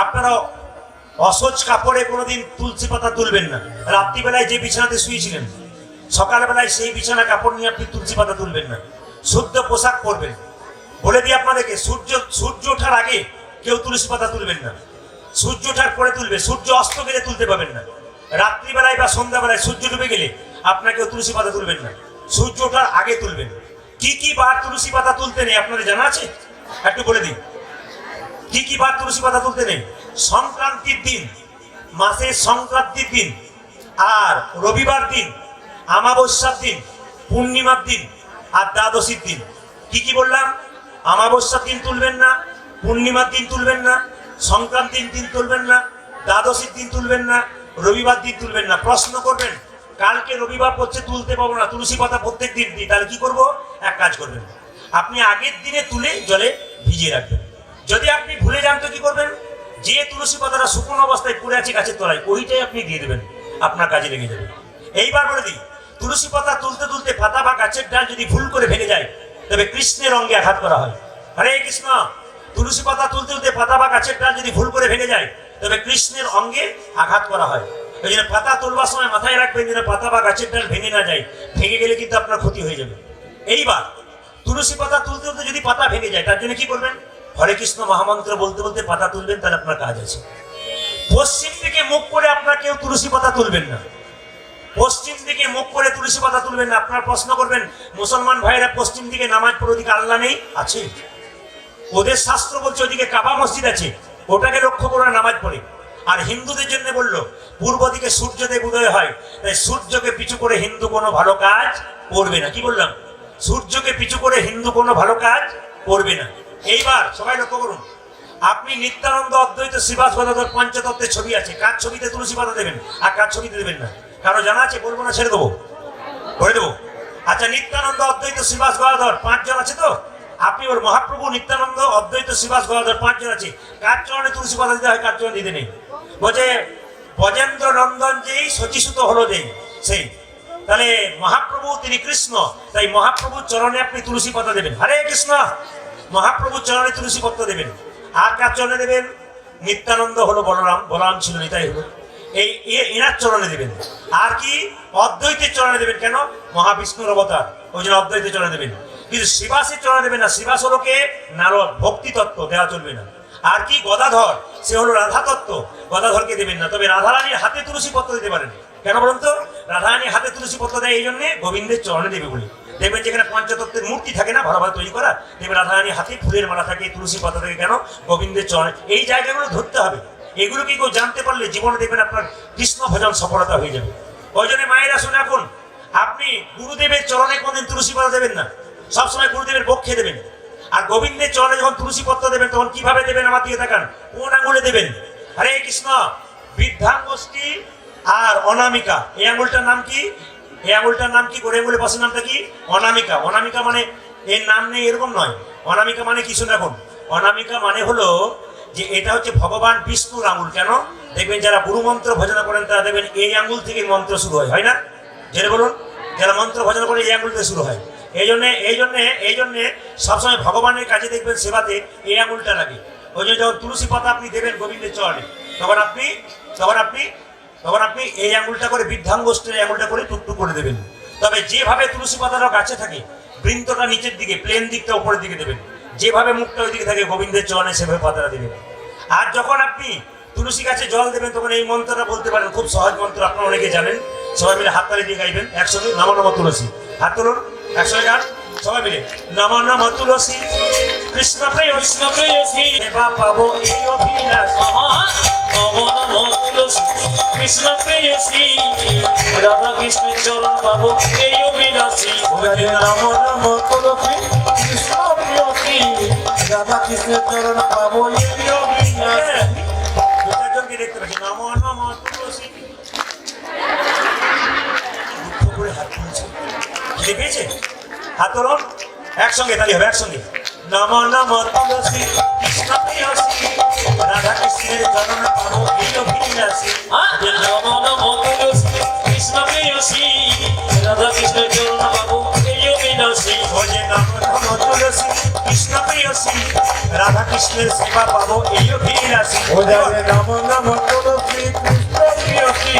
আপনারা অসহজ কাপড়ে কোনোদিন তুলসী পাতা তুলবেন না। রাত্রিবেলায় যে বিছানাতে শুয়েছিলেন, সকালবেলায় সেই বিছানা কাপড় নিয়ে আপনি তুলসী পাতা তুলবেন না, শুদ্ধ পোশাক পরবেন। বলে দিই আপনাদেরকে, সূর্য ওঠার আগে কেউ তুলসী পাতা তুলবেন না, সূর্য ওঠার পরে তুলবে, সূর্য অস্ত গেলে তুলতে পাবেন না। রাত্রিবেলায় বা সন্ধ্যাবেলায় সূর্য ডুবে গেলে আপনাকেও তুলসী পাতা তুলবেন না, সূর্য ওঠার আগে তুলবেন। কি কি বার তুলসী পাতা তুলতে নেই আপনাদের জানা আছে? একটু বলে দিন, কি কি বার তুলসী পাতা তুলতে নেই? সংক্রান্তির দিন, মাসের সংক্রান্তির দিন, আর রবিবার দিন, আমাবস্যার দিন, পূর্ণিমার দিন আর দ্বাদশীর দিন। কি কি বললাম? আমাবস্যার দিন তুলবেন না, পূর্ণিমার দিন তুলবেন না, সংক্রান্তির দিন তুলবেন না, দ্বাদশীর দিন তুলবেন না, রবিবার দিন তুলবেন না। প্রশ্ন করবেন, কালকে রবিবার পড়ছে তুলতে পারবো না, তুলসী পাতা প্রত্যেক দিন দিই, তাহলে কি করব? এক কাজ করবেন, আপনি আগের দিনে তুলে জলে ভিজিয়ে রাখবেন। যদি আপনি ভুলে যান তো কি করবেন? যে তুলসী পাতাটা শুকনো অবস্থায় পড়ে আছে গাছের তলায়, ওইটাই আপনি দিয়ে দেবেন, আপনার কাজে লেগে যাবে। এইবার বলে দিই, তুলসী পাতা তুলতে তুলতে পাতা বা গাছের ডাল যদি ভুল করে ভেঙে যায়, তবে কৃষ্ণের অঙ্গে আঘাত করা হয়। হরে কৃষ্ণ। তুলসী পাতা তুলতে তুলতে পাতা বা গাছের ডাল যদি ভুল করে ভেঙে যায়, তবে কৃষ্ণের অঙ্গে আঘাত করা হয়। ওই জন্য পাতা তুলবার সময় মাথায় রাখবেন যেন পাতা বা গাছের ডাল ভেঙে না যায়, ভেঙে গেলে কিন্তু আপনার ক্ষতি হয়ে যাবে। এইবার তুলসী পাতা তুলতে তুলতে যদি পাতা ভেঙে যায়, তার জন্য কি করবেন? হরে কৃষ্ণ মহামন্ত্র বলতে বলতে পাতা তুলবেন, তাহলে আপনার কাজ আছে। পশ্চিম দিকে মুখ করে আপনার কেউ তুলসী পাতা তুলবেন না, পশ্চিম দিকে মুখ করে তুলসী পাতা তুলবেন না। আপনার প্রশ্ন করবেন, মুসলমান ভাইয়েরা পশ্চিম দিকে নামাজ পড়ে, ওদিকে আল্লাহ নেই? আছে, ওদের শাস্ত্র বলছে ওদিকে কাবা মসজিদ আছে, ওটাকে লক্ষ্য করে নামাজ পড়ে। আর হিন্দুদের জন্য বললো পূর্ব দিকে সূর্যদেব উদয় হয়, তাই সূর্যকে পিছু করে হিন্দু কোনো ভালো কাজ করবে না। কি বললাম? সূর্যকে পিছু করে হিন্দু কোনো ভালো কাজ করবে না। এইবার সবাই লক্ষ্য করুন, আপনি নিত্যানন্দ অদ্বৈত শ্রীবাস গদাধর পঞ্চতত্ত্বের ছবি আছে, কার ছবিতে তুলসী পাতা দেবেন আর কার ছবিতে দেবেন না? কারো জানা আছে? বলবো না, ছেড়ে দেবো, করে দেবো। আচ্ছা, নিত্যানন্দ অদ্বৈত শ্রীবাস গদাধর 5 জন আছে তো, আপনি ওর মহাপ্রভু নিত্যানন্দ অদ্বৈত শ্রীবাস গদাধর 5 জন আছে, কার চরণে তুলসী পাতা দিতে হয়, কার চরণে দিতে নেই? বলছে ব্রজেন্দ্র নন্দন যেই শচীসুত হলো যেই সেই, তাহলে মহাপ্রভু তিনি কৃষ্ণ, তাই মহাপ্রভুর চরণে আপনি তুলসী পাতা দেবেন। হরে কৃষ্ণ। মহাপ্রভুর চরণে তুলসী পত্র দেবেন। আর কার চরণে দেবেন? নিত্যানন্দ হলো বলরাম, বলরাম ছিল নিতাই হলো, এই এনার চরণে দেবেন। আর কি? অদ্বৈতের চরণে দেবেন। কেন? মহাবিষ্ণুর অবতার, ওই জন্য অদ্বৈতের চরণে দেবেন। কিন্তু শ্রীবাসের চরণে দেবেন না, শ্রীবাস হলো কে? নারদ, ভক্তি তত্ত্ব, দেওয়া চলবে না। আর কি? গদাধর, সে হলো রাধা তত্ত্ব, গদাধরকে দেবেন না। তবে রাধারানীর হাতে তুলসী পত্র দিতে পারেন। কেন বলুন তো? রাধারানীর হাতে তুলসী পত্র দেয় এই জন্যে, গোবিন্দের চরণে দেবে বলে। দেখবেন যেখানে পঞ্চতত্ত্বের মূর্তি থাকে না, ভালোভাবে তৈরি করা, দেখবেন রাধারানীর হাতে ফুলের মালা থাকে, তুলসী পাতা থাকে। কেন? গোবিন্দের চরণে। এই জায়গাগুলো ধরতে হবে, এগুলো কি কেউ জানতে পারলে জীবনে দেখবেন আপনার কৃষ্ণ ভজন সফলতা হয়ে যাবে। ওই জন্য মায়েরা শুনে রাখুন, আপনি গুরুদেবের চরণে কোনদিন তুলসী পাতা দেবেন না, সবসময় গুরুদেবের বক্ষে দেবেন। আর গোবিন্দের চরণে যখন তুলসী পত্র দেবেন, তখন কিভাবে দেবেন? আমার দিকে তাকান, কোন আঙুলে দেবেন? হরে কৃষ্ণ। বৃদ্ধাঙ্গুষ্ঠী আর অনামিকা, এই আঙুলটার নাম কি? এই আঙুলটার নাম কি? করে আঙুলে বসে নামটা কি? অনামিকা। অনামিকা মানে এর নাম নেই এরকম নয়, অনামিকা মানে কি শুনে রাখুন। অনামিকা মানে হলো যে এটা হচ্ছে ভগবান বিষ্ণুর আঙুল। কেন? দেখবেন যারা গুরু মন্ত্র ভজনা করেন তারা দেখবেন এই আঙুল থেকে মন্ত্র শুরু হয় না? জেনে বলুন, যারা মন্ত্র ভজনা করে এই আঙুল থেকে শুরু হয়। এই জন্যে সবসময় ভগবানের কাজে দেখবেন সেবাতে এই আঙুলটা লাগে। ওই জন্য যখন তুলসী পাতা আপনি দেবেন গোবিন্দের চরণে, তখন আপনি এই আঙুলটা করে, বৃদ্ধাঙ্গুষ্ঠের এই আঙুলটা করে টুকটুক করে দেবেন। তবে যেভাবে তুলসী পাতাটা গাছে থাকে, বৃন্তটা নিচের দিকে, প্লেন দিকটা উপরের দিকে দেবেন। যেভাবে মুখটা ওই দিকে থাকে গোবিন্দের চরণে, সেভাবে পাতাটা দেবেন। আর যখন আপনি তুলসী গাছে জল দেবেন, তখন এই মন্ত্রটা বলতে পারেন, খুব সহজ মন্ত্র, আপনারা অনেকে জানেন। সবাই মিলে হাত তালি দিয়ে গাইবেন একসঙ্গে, নমো নমো তুলসী। হাত তুলুন, একসঙ্গে গান সবাই মিলে, নমো নমো তুলসী, কৃষ্ণ প্রেয়সী, সেবা পাবো এই অভিলাষ। নমো নমো তুলসী, কৃষ্ণ প্রেয়সী, রাধা কৃষ্ণের চরণ পাবো এই অভিলাষী ওরে নাম নাম তুলসী কৃষ্ণ প্রিয়সী রাধা কৃষ্ণের চরণ পাবো এই অভিলাষী। দু চারজনকে দেখতে পাচ্ছি নম নম তুলসী দুঃখ করে হাত তুলছে খিদে পেয়েছে হাত তোলন একসঙ্গে তালি হবে একসঙ্গে নম নম তুলসী কৃষ্ণ প্রিয়সী রাধা কৃষ্ণের চরণ পাবো এই অভিলাষী নম নম তুলসী কৃষ্ণ প্রেয়সী রাধা কৃষ্ণের চরণ পাবো এই অভিলাষী ভজে নম নম তুলসী কৃষ্ণ প্রিয়সী রাধা কৃষ্ণের সেবা পাবো এই অভিলাষী ওরে নাম নাম তুলসী কৃষ্ণ প্রিয়সী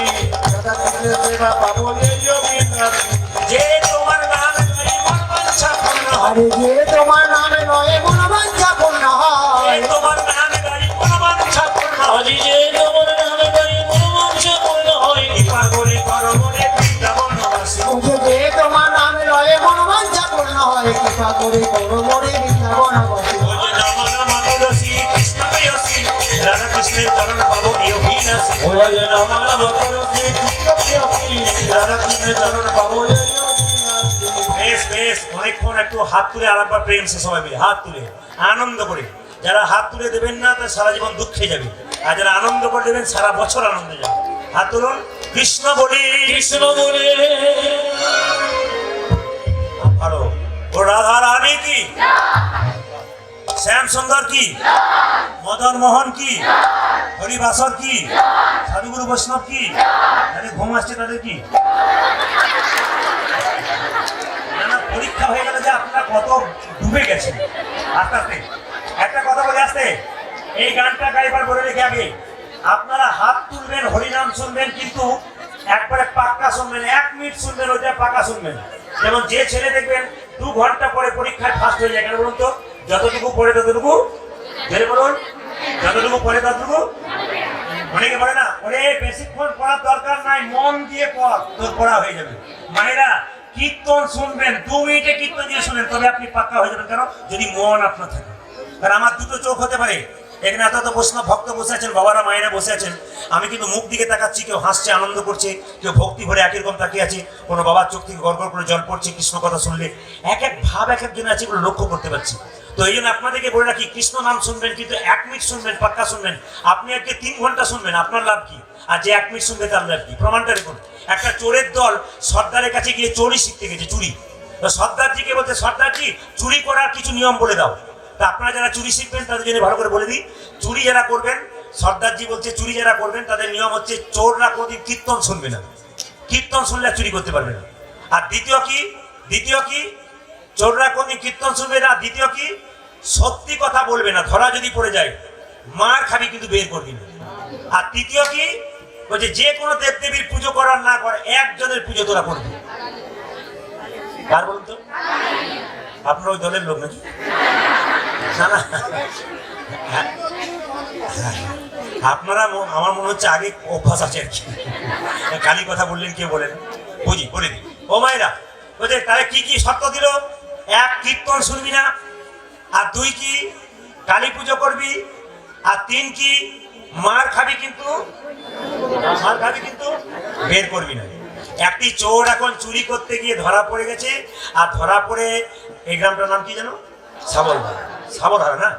রাধা কৃষ্ণের সেবা পাবো এই অভিলাষী। যে তোমার নাম ধরি মন বাঞ্ছা পূর্ণ হয় আরে যে তোমার নামে নয় মনোবাঞ্ছা পূর্ণ হয় যে তোমার নামে ধরি মন বাঞ্ছা পূর্ণ হয় আজি যে তোমার নামে গাই মনোবাঞ্ছা পূর্ণ হয় কৃপা করে করো মনে বৃন্দাবনবাসী ওকে যে তোমার নামে নয় মনোবাঞ্ছা পূর্ণ হয় কৃপা করে করো মোরে বৃন্দাবনবাসী ওই যে নম নম তুলসী কৃষ্ণ প্রিয়সী রাধা কৃষ্ণের চরণ পাবো এই অভিলাষী ওরে নাম নাম তুলসী কৃষ্ণ প্রিয়সী রাধা কৃষ্ণের চরণ পাবো এই অভিলাষী। বেশ বেশ অনেকক্ষণ একটু হাত তুলে আরেকবার প্রেম সে সবাই মিলে হাত তুলে আনন্দ করে যারা হাত তুলে দেবেন না তারা সারা জীবন দুঃখে যাবে আর যারা আনন্দ করে দেবেন সারা বছর আনন্দে যাবে হাত তুলুন কৃষ্ণ বলি কৃষ্ণ বলে ভালো ও রাধা রানী কি শ্যাম সুন্দর কি মদন মোহন কি হরিবাসর কি সাধুগুরু বৈষ্ণব কি যাদের ঘুম আসছে তাদের কি না না পরীক্ষা হয়ে গেল যে আপনারা কত ডুবে গেছেন আস্তে আস্তে একটা কথা বলে আসতে এই গানটা গাইবার বলে রেখে আগে আপনারা হাত তুলবেন হরিনাম শুনবেন কিন্তু একবারে পাক্কা শুনবেন 1 মিনিট শুনবেন ওইটা পাক্কা শুনবেন যেমন যে ছেলে দেখবেন 2 ঘন্টা পরে পরীক্ষায় ফার্স্ট হয়ে যায় কেন বলুন তো যতটুকু পড়ে ততটুকু জেনে বলুন যতটুকু পড়ে ততটুকু অনেকে বলে না ওরে বেশিক্ষণ পড়ার দরকার নাই মন দিয়ে পড় তোর পড়া হয়ে যাবে মায়েরা কীর্তন শুনবেন 2 মিনিটে কীর্তন দিয়ে শুনেন তবে আপনি পাক্কা হয়ে যাবেন কেন যদি মন আপনার থাকে কারণ আমার দুটো চোখ হতে পারে এখানে এত বৈষ্ণব ভক্ত বসে আছেন বাবারা মায়েরা বসে আছেন আমি কিন্তু মুখ দিকে তাকাচ্ছি কেউ হাসছে আনন্দ করছে কেউ ভক্তি ভরে একই রকম তাকিয়ে আছে কোনো বাবার চোখ থেকে গড়গড় করে জল পড়ছে কৃষ্ণ কথা শুনলে এক এক ভাব এক একজন আছে এগুলো লক্ষ্য করতে পারছি তো এই জন্য আপনাদেরকে বলে রাখি কৃষ্ণ নাম শুনবেন কিন্তু 1 মিনিট শুনবেন পাক্কা শুনবেন আপনি আজকে 3 ঘন্টা শুনবেন আপনার লাভ কি আর যে 1 মিনিট শুনবে তার লাভ কি প্রমাণটা দেখুন একটা চোরের দল সর্দারের কাছে গিয়ে চুরি শিখতে গেছে চুরি তো সর্দারজিকে বলছে সর্দারজি চুরি করার কিছু নিয়ম বলে দাও তা আপনারা যারা চুরি শিখবেন তাদের জন্য ভালো করে বলে দিই চুরি যারা করবেন সর্দারজি বলছে চুরি যারা করবেন তাদের নিয়ম হচ্ছে চোররা কোনোদিন কীর্তন শুনবে না কীর্তন শুনলে আর চুরি করতে পারবে না আর দ্বিতীয় কি চোররা কোনোদিন কীর্তন শুনবে না দ্বিতীয় কি সত্যি কথা বলবে না ধরা যদি পড়ে যায় মার খাবি কিন্তু বের করবি না আর তৃতীয় কি বলছে যে কোনো দেবদেবীর পুজো করার না করে একজনের পুজো তোরা করবি কার বলুন তো আপনার ওই দলের লোক নাকি না না আপনারা আমার মনে হচ্ছে আগে অভ্যাস আছে আর কি কালী কথা বললেন কে বলেন বুঝি বলে দিই ও মায়েরা বলছে তাহলে কি কি শর্ত দিল 1 কীর্তন শুনবি না আর 2 কি কালী পুজো করবি আর 3 কি মার খাবি কিন্তু বের করবি না একটি চোর এখন চুরি করতে গিয়ে ধরা পড়ে গেছে আর ধরা পড়ে এই গ্রামটার নাম কি জানো সাবরহারা না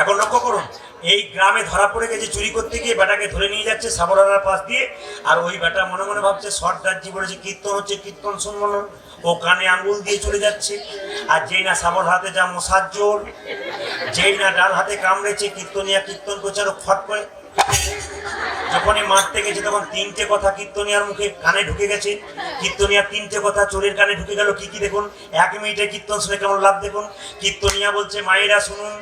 এখন লক্ষ্য করুন এই গ্রামে ধরা পড়ে গেছে চুরি করতে গিয়ে বেটাকে ধরে নিয়ে যাচ্ছে সাবরহারার পাশ দিয়ে আর ওই বেটা মনে মনে ভাবছে সর্দারজি বলেছে কীর্তন হচ্ছে কীর্তন শুনবো না ও কানে আঙ্গুল দিয়ে চলে যাচ্ছে আর যেই না সাবরহারাতে যা মশার জোর যেই না ডান হাতে কামড়েছে কীর্তনিয়া কীর্তন করছে আরো ফট করে যখনই মারতে গেছে তখন 3টে কথা কীর্তনিয়ার মুখে কানে ঢুকে গেছে কীর্তনিয়া 3টে কথা চোরের কানে ঢুকে গেল কি দেখুন 1 মিনিটে কীর্তন শুনে কেমন লাভ দেখুন কীর্তনিয়া বলছে মায়েরা শুনুন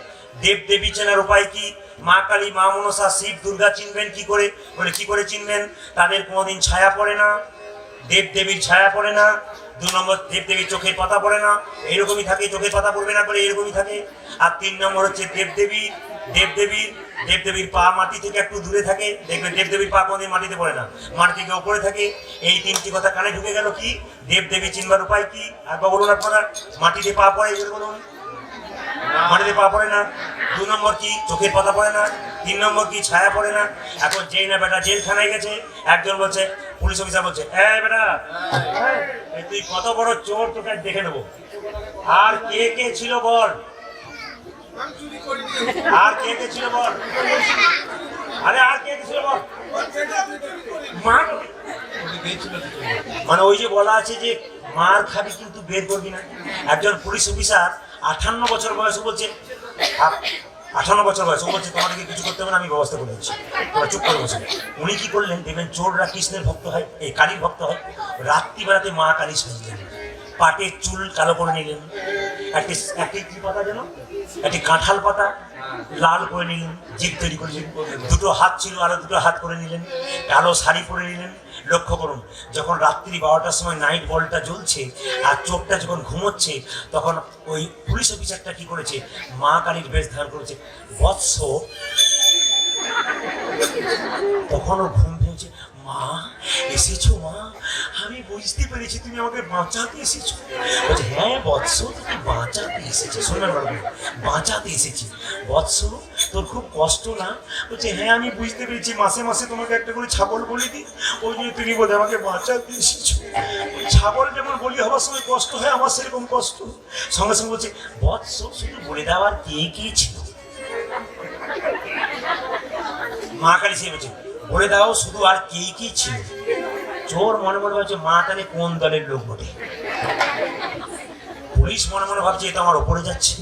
দেব দেবী চেনার উপায় কি মা কালী মা মনসা শিব দুর্গা চিনবেন কি করে বলে কি করে চিনবেন তাদের কোনোদিন ছায়া পড়ে না দেব দেবীর ছায়া পড়ে না 2 নম্বর দেব দেবীর চোখের পাতা পড়ে না এইরকমই থাকে চোখের পাতা পড়বে না করে এইরকমই থাকে আর 3 নম্বর হচ্ছে দেবদেবীর পা মাটি থেকে একটু দূরে থাকে দেখবেন দেবদেবীর পা কোনোদিন মাটিতে পড়ে না মাটি থেকে উপরে থাকে এই 3টি কথা কানে ঢুকে গেল কি দেবদেবী চিনবার উপায় কি আর বলুন আপনারা মাটিতে পা পড়ে বলুন মাটিতে পা পড়ে না, 2 নম্বর কি চোখের পাতা পড়ে না, 3 নম্বর কি ছায়া পড়ে না। এখন যেই না বেটা জেলখানায় গেছে, একজন বলছে, পুলিশ অফিসার বলছে, বেটা তুই কত বড় চোর, তোকে দেখে নেবো। আর কে কে ছিল বল, আর কে কে ছিল বল, আরে আর কে কে ছিল বল। মানে ওই যে বলা আছে যে মার খাবি কিন্তু বের করবি না। একজন পুলিশ অফিসার 58 বছর বয়সে বলছে, 58 বছর বয়স, ও বলছে তোমাদেরকে কিছু করতে হবে না, আমি ব্যবস্থা করে দিচ্ছি, তোমরা চুপ করে বসে। উনি কি করলেন দেখবেন, চোররা কৃষ্ণের ভক্ত হয়, এই কালীর ভক্ত হয়, রাত্রিবেলাতে মা কালী সাজলেন, পাটের চুল কালো করে নিলেন, একটি কি পাতা যেন, একটি কাঁঠাল পাতা লাল করে নিলেন, জিভ তৈরি করে নিলেন, 2টো হাত ছিল আরো 2টো হাত করে নিলেন, কালো শাড়ি পরে নিলেন। লক্ষ্য করুন, যখন রাত্রি 12টার সময় নাইট বলটা জ্বলছে আর চোখটা যখন ঘুমোচ্ছে, তখন ওই পুলিশ অফিসারটা কি করেছে, মা কালীর বেশ ধারণ করেছে। বৎস, তখন ওর ঘুম ভেঙেছে, মা এসেছো মা, আমি বুঝতে পেরেছি তুমি আমাকে বাঁচাতে এসেছো। বলছে হ্যাঁ বৎস, তুমি বাঁচাতে এসেছি, শুনবেন বাবু, বাঁচাতে এসেছি। বৎস তোর খুব কষ্ট না? বলছে হ্যাঁ আমি বুঝতে পেরেছি, মাসে মাসে তোমাকে একটা করে ছাগল বলি দিই, ওই জন্য তুমি বলে আমাকে বাঁচাতে এসেছো। ছাগল যেমন বলি হওয়ার সময় কষ্ট হয়, আমার সেরকম কষ্ট। সঙ্গে সঙ্গে বলছে বৎস শুধু বলে দেওয়ার কে কে ছিল। মা কালী সে বলছে বলে দাও শুধু আর কে কি ছিল। চোর মনে মনে ভাবছে মা তাহলে কোন দলের লোক বটে। পুলিশ মনে মনে ভাবছে এটা আমার ওপরে যাচ্ছে।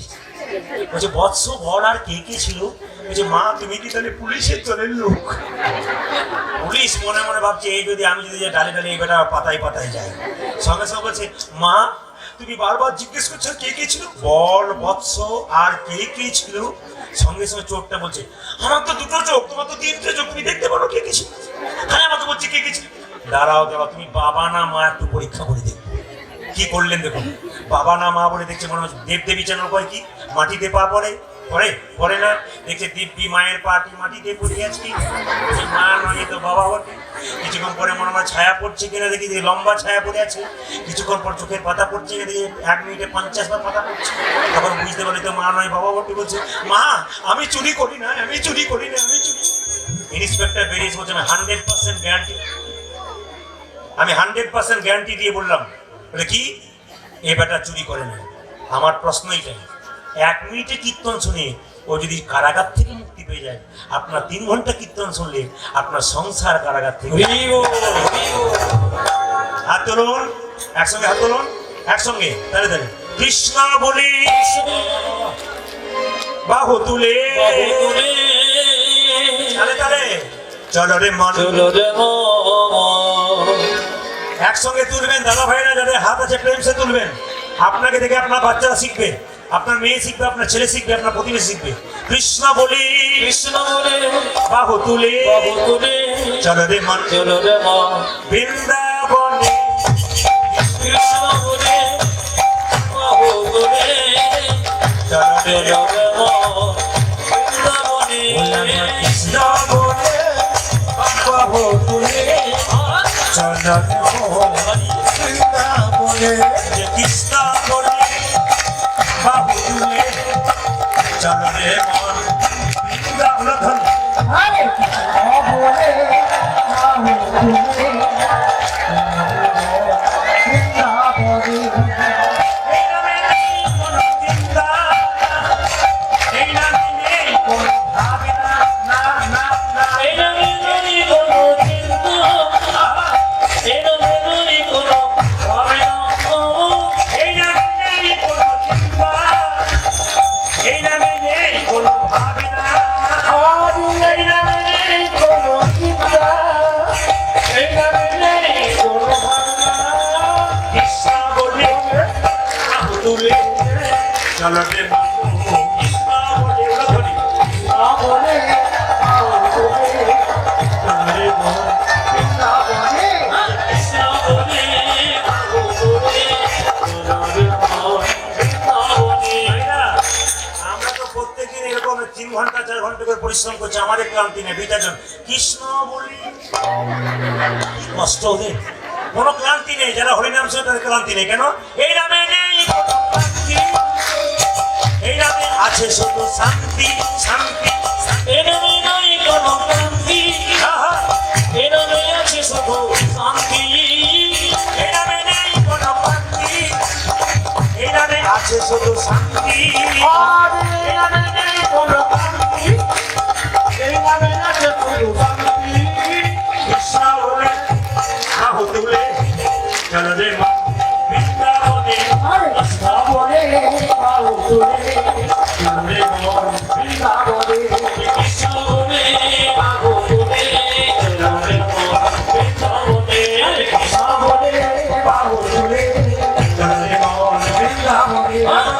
বলছে বৎস বল আর কে কে ছিল। বলছে মা তুমি কি তাহলে পুলিশের দলের লোক। পুলিশ মনে মনে ভাবছে এই যদি আমি যদি ডালে ডালে এই বেটা পাতায় পাতায় যাই। সঙ্গে সঙ্গে বলছে মা তুমি বারবার জিজ্ঞেস করছো কে কে ছিল, বল বৎস আর কে কে ছিল। সঙ্গে সঙ্গে চোরটা বলছে আমার তো 2টো চোখ, তোমার তো 3টে চোখ, তুমি দেখতে পারো কে কে ছিল। হ্যাঁ আমাকে বলছে কে কে ছিল। দাঁড়াও দাঁড়াও, তুমি বাবা না মা একটু পরীক্ষা করে দেখো। কি করলেন দেখুন, বাবা না মা বলে দেখছে মনে হচ্ছে দেব দেবী যেন কয় কি মাটিতে পা পড়ে, পড়ে পড়ে না, দেখছে দিব্যি মায়ের পাটি মাটিতে পড়ে আছে কি মা নয় তো বাবা বটে। কিছুক্ষণ পরে মনে হয় ছায়া পড়ছে কিনা দেখি, লম্বা ছায়া পড়ে আছে। কিছুক্ষণ পর চোখের পাতা পড়ছে কিনা দেখি 1 মিনিটে 50 বার পাতা পড়ছে। তখন বুঝতে পারলে তো মা নয় বাবা বটে। বলছে মা আমি চুরি করি না, আমি চুরি করি না, আমি চুরি। ইন্সপেক্টর বেরিয়েছে বলছে 100% গ্যারান্টি, আমি 100% গ্যারান্টি দিয়ে বললাম। বলে কি এ বেটা চুরি করে না। আমার প্রশ্ন এটাই, 1 মিনিটে কীর্তন শুনে ও যদি কারাগার থেকে মুক্তি পেয়ে যায়, আপনার 3 ঘন্টা কীর্তন শুনলে আপনার সংসার কারাগার থেকে। হাত তুলুন একসঙ্গে, হাত তুলুন একসঙ্গে, তাহলে তাহলে কৃষ্ণ বলি বাহু তুলে, তাহলে তাহলে চলো রে মন, একসঙ্গে তুলবেন দাদা ভাইরা, যাদের হাত আছে প্রেম সে তুলবেন। আপনাকে দেখে আপনার বাচ্চারা শিখবে, আপনার মেয়ে শিখবে, আপনার ছেলে শিখবে, আপনার প্রতিবেশী শিখবে। কৃষ্ণ বলি কৃষ্ণ বলে বাহু তুলে, বাবু তুলে চলো রে মন, চলো রে মন, বৃন্দাবনে কৃষ্ণ বলে বাবু তুলে চলো রে চলো রে মন, বৃন্দাবনে কৃষ্ণ বলে বাহু তুলে চলো রে মন, বৃন্দাবনে কৃষ্ণ বলে বাহু তুলে চলো রে মন, বৃন্দাবন। আরে কৃষ্ণ বলে বাহু তুলে বৃন্দাবনে। এই নামে নেই কোনো চিন্তা, এই নামে নেই কোনো ভাবনা, না না না। এই নামে নেই কোনো চিন্তা, এই নামে নেই কোনো ভাবনা, এই নামে নেই কোনো চিন্তা, এই নামে নেই কোনো ভাবনা, এই নামে নেই কোনো চিন্তা, এই নামে নেই কোনো ভাবনা। কৃষ্ণ বলে বাহু তুলে চলো রে মন, কৃষ্ণ বলে ওরা ধরি বলে বাহু তুলে চলো রে মন, বৃন্দাবনে। কৃষ্ণ বলে বাবু তুলে চলো রে মন, বৃন্দাবনে। ভাইরা, আমরা তো প্রত্যেকদিন এরকম 3 ঘন্টা 4 ঘন্টা করে পরিশ্রম করছি, আমাদের ক্লান্তি নেই। 2টা জন কৃষ্ণ বলি, কষ্ট ওদের, কোনো ক্লান্তি নেই। যারা হরিনাম শুনে তাদের ক্লান্তি নেই। কেন? এই নামে নেই কোনো ক্লান্তি, এই নামে আছে শুধু শান্তি শান্তি এ নামে নাই কোনো ক্রান্তি, আহা, এ নামে আছে শুধু শান্তি। এই নামে নেই কোনো শান্তি, এই নামে আছে শুধু শান্তি। আরে এই নামে নেই কোনো শান্তি, এই নামে আছে শুধু শান্তি। কৃষ্ণ বলে বাহু তুলে চলো রে মা বৃন্দাবনে, কৃষ্ণ বলে বাহু তুলে, চলো রে মন বৃন্দাবনে কৃষ্ণ বলে বাহু তুলে, চলো রে মন বৃন্দাবনে। কৃষ্ণ বলে বাহু তুলে, চলো রে মন বৃন্দাবনে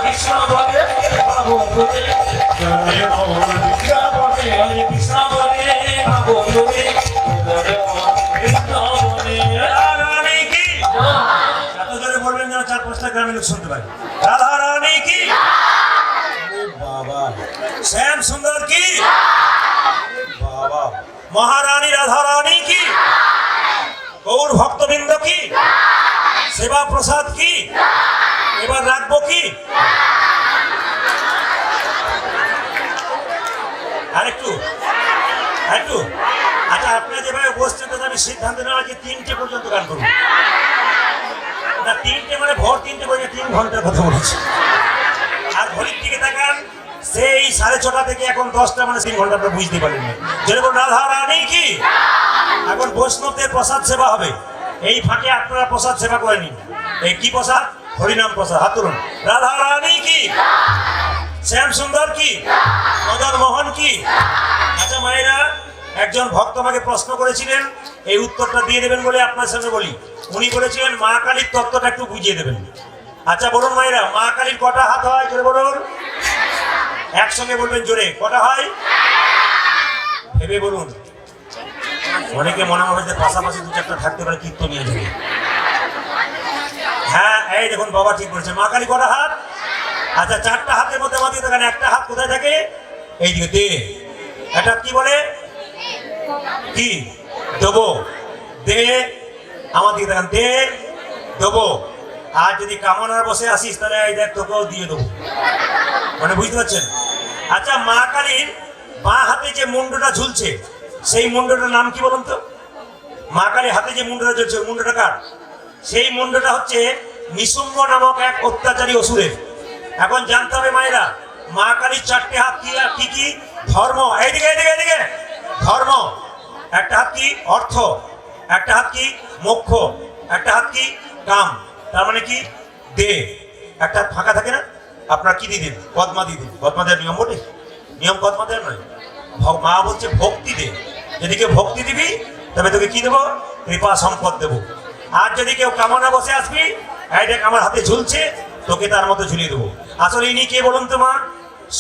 কৃষ্ণ বলে বাহু তুলে, চলো রে মন বৃন্দাবনে কৃষ্ণ বলে বাহু তুলে, বৃন্দাবনে। রাধারানী কি এত জোরে বলবেন যেন 4-5টা গ্রামের লোক শুনতে পারে। রাধারানী কি, আরে বাবা শ্যাম সুন্দর কি, বাবা মহারানী রাধারানী কি, গৌর ভক্তবৃন্দ কি, সেবা প্রসাদ কি, এবার রাখবো কি? আরেকটু আরেকটু আচ্ছা, আপনার যেভাবে বসছেন তাতে আমি সিদ্ধান্ত নেওয়া যে 3টে পর্যন্ত গান করবো না। 3টে মানে ভোর 3টে পর্যন্ত 3 ঘন্টার কথা বলেছি। আর ঘড়ির দিকে তাকান, সেই 6:30 থেকে এখন 10টা মানে 3 ঘন্টা আপনারা বুঝতে পারলেন না। যেরকম রাধা রানী কি, এখন বৈষ্ণবদের প্রসাদ সেবা হবে, এই ফাঁকে আপনারা প্রসাদ সেবা করে নিন। এই কি প্রসাদ? হরিনাম প্রসাদ। হাত তুলুন। রাধা রানী কি, শ্যাম সুন্দর কি, মদন মোহন কি। আচ্ছা মায়েরা, একজন ভক্ত আমাকে প্রশ্ন করেছিলেন, এই উত্তরটা দিয়ে দেবেন বলে আপনার সামনে বলি। উনি বলেছিলেন মা কালীর তত্ত্বটা একটু বুঝিয়ে দেবেন। আচ্ছা বলুন মায়েরা, মা কালীর কটা হাত হয় জোরে বলুন। একসঙ্গে বলবেন জোরে, কটা হয়? ভেবে বলুন। অনেকে মনে হবে যে পাশাপাশি 2-4টা থাকতে পারে, কীর্তন নিয়ে যাবে। হ্যাঁ, এই দেখুন বাবা ঠিক বলেছে, মা কালী কটা হাত? আচ্ছা 4টা হাতের মধ্যে আমাদের দেখেন, একটা হাত কোথায় থাকে? এইদিকে দে। এটা কি বলে? কি দেবো? দে। আমার দিকে দেখেন, দে দেবো। আর যদি কামনার বসে আসিস তাহলে এই দেখ তোকেও দিয়ে দেবো। মানে বুঝতে পারছেন? আচ্ছা, মা কালীর বাঁ হাতে যে মুন্ডটা ঝুলছে, সেই মুন্ডটার নাম কি বলুন তো? মা কালীর হাতে যে মুন্ডটা ঝুলছে, মুন্ডটা কার? সেই মুন্ডটা হচ্ছে নিশুম্ভ নামক এক অত্যাচারী অসুরের। এখন জানতে হবে মায়েরা, মা কালীর 4টে হাত কি কি কি? ধর্ম। এইদিকে এইদিকে এইদিকে। ধর্ম। একটা হাত কি? অর্থ। একটা হাত কি? মোক্ষ। একটা হাত কি? কাম। তার মানে কি? দে। একটা হাত ফাঁকা থাকে না, আপনার কি দিয়ে দিন? কদমা দিয়ে দিন। কদমা দেওয়ার নিয়ম বটে? নিয়ম কদমা দেওয়ার নয়। মা বলছে ভক্তি দে। যদি কেউ ভক্তি দিবি তবে তোকে কি দেবো? কৃপা সম্পদ দেবো। আর যদি কেউ কামনা বসে আসবি, এই দেখ আমার হাতে ঝুলছে, তোকে তার মতো ঝুলিয়ে দেবো। আসলে ইনি কে বলুন তো মা?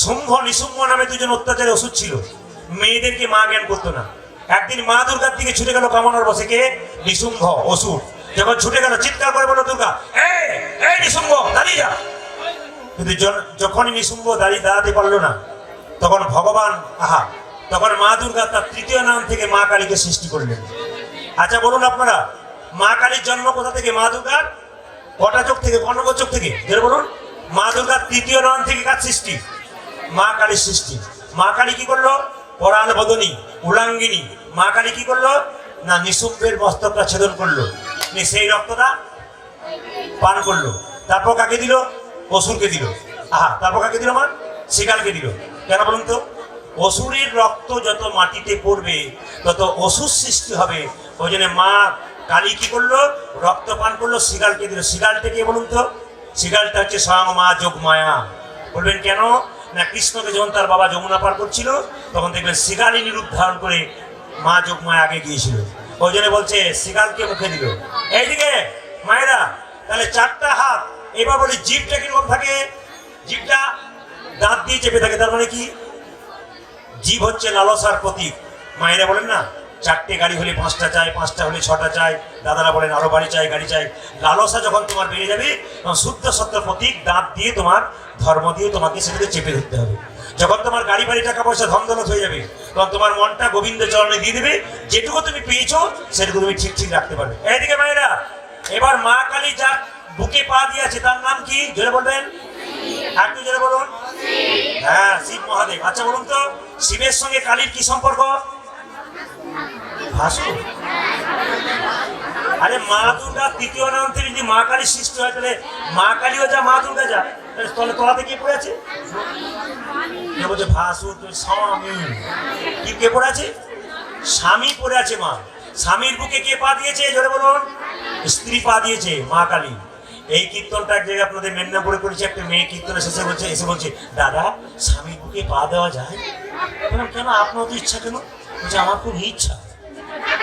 শুম্ভ নিশুম্ভ নামে 2জন অত্যাচারী ওষুধ ছিল। মেয়েদেরকে মা জ্ঞান করতো না। একদিন মা দুর্গার দিকে ছুটে গেল কামনার বসে কে? নিশুম্ভ অসুর। যখন ছুটে গেল চিৎকার করে বলল দুর্গা, এই নিশুম্ভ দাঁড়িয়ে যা। কিন্তু যখনই নিশুম্ভ দাঁড়াতে পারলো না, তখন ভগবান তখন মা দুর্গা তার 3য় নাম থেকে মা কালীকে সৃষ্টি করলেন। আচ্ছা বলুন আপনারা, মা কালীর জন্ম কোথা থেকে? মা দুর্গার কটা চোখ থেকে? কর্ণক চোখ থেকে। যেটা বলুন, মা দুর্গার 3য় নাম থেকে কার সৃষ্টি? মা কালীর সৃষ্টি। মা কালী কি করলো? পরাণ বদনী উলাঙ্গিনী। মা কালী কি করলো? না, নিশুম্ভের মস্তকটা ছেদন করলো, সেই রক্তটা পান করলো। তারপর কাকে দিল? অসুরকে দিল। তারপর কাকে দিল? মা শিকালকে দিল। কেন বলুন তো? অসুরের রক্ত যত মাটিতে পড়বে তত অসুর সৃষ্টি হবে। ওই জন্য মা কালী কি করলো? রক্ত পান করলো, শিকালকে দিল। শিকালটা কে বলুন তো? শিকালটা হচ্ছে স্বয়ং মা যোগমায়া। বলবেন কেন? না, কৃষ্ণকে যখন তার বাবা যমুনা পার করছিল, তখন দেখবেন শিকালিনী রূপ ধারণ করে মা যোগমায়া আগে গিয়েছিল। ওই জন্য বলছে শিকালকে মুখে দিল। এইদিকে মায়েরা, তাহলে 4টা হাত। এবার বলি জিভটা কিরকম থাকে? জিভটা দাঁত দিয়ে চেপে থাকে। তার মানে কি? জীব হচ্ছে লালসার প্রতীক। মায়েরা বলেন না, 4টে গাড়ি হলে 5টা চাই, 5টা হলে 6টা চাই। দাদারা বলেন আরো বাড়ি চাই, গাড়ি চাই। লালসা যখন তোমার বেড়ে যাবে, তখন শুদ্ধ সত্য প্রতীক দাঁত দিয়ে তোমার ধর্ম দিয়ে তোমাকে সেটাকে চেপে ধরতে হবে। যখন তোমার গাড়ি বাড়ি টাকা পয়সা ধন দৌলত হয়ে যাবে, তখন তোমার মনটা গোবিন্দ চরণে দিয়ে দেবে। যেটুকু তুমি পেয়েছো সেটুকু তুমি ঠিক ঠিক রাখতে পারবে। এইদিকে মায়েরা, এবার মা কালী যার বুকে পা দিয়েছে তার নাম কি? জোরে বলবেন। আর একটু জোরে বলুন। হ্যাঁ, শিব মহাদেব। আচ্ছা বলুন তো, শিবের সঙ্গে কালীর কি সম্পর্ক? ভাসুর। আরে মা দুর্গা তৃতীয় নাম থেকে যদি মা কালী সৃষ্টি হয়, তাহলে মা কালীও যা মা দুর্গা যা, তাহলে তলাতে কে পড়ে আছে? কে বলছে ভাসুর? স্বামী। কি কে পড়ে আছে? স্বামী পড়ে আছে। মা স্বামীর বুকে কে পা দিয়েছে? জোরে বলুন। স্ত্রী পা দিয়েছে, মা কালী। এই কীর্তনটা এক জায়গায় আপনাদের মেদিনীপুরে করেছে। একটা মেয়ে কীর্তনের শেষে এসে বলছে, দাদা স্বামীর বুকে পা দেওয়া যায়? কেন আপনার তো ইচ্ছা কেন? বলছে আমার খুব ইচ্ছা।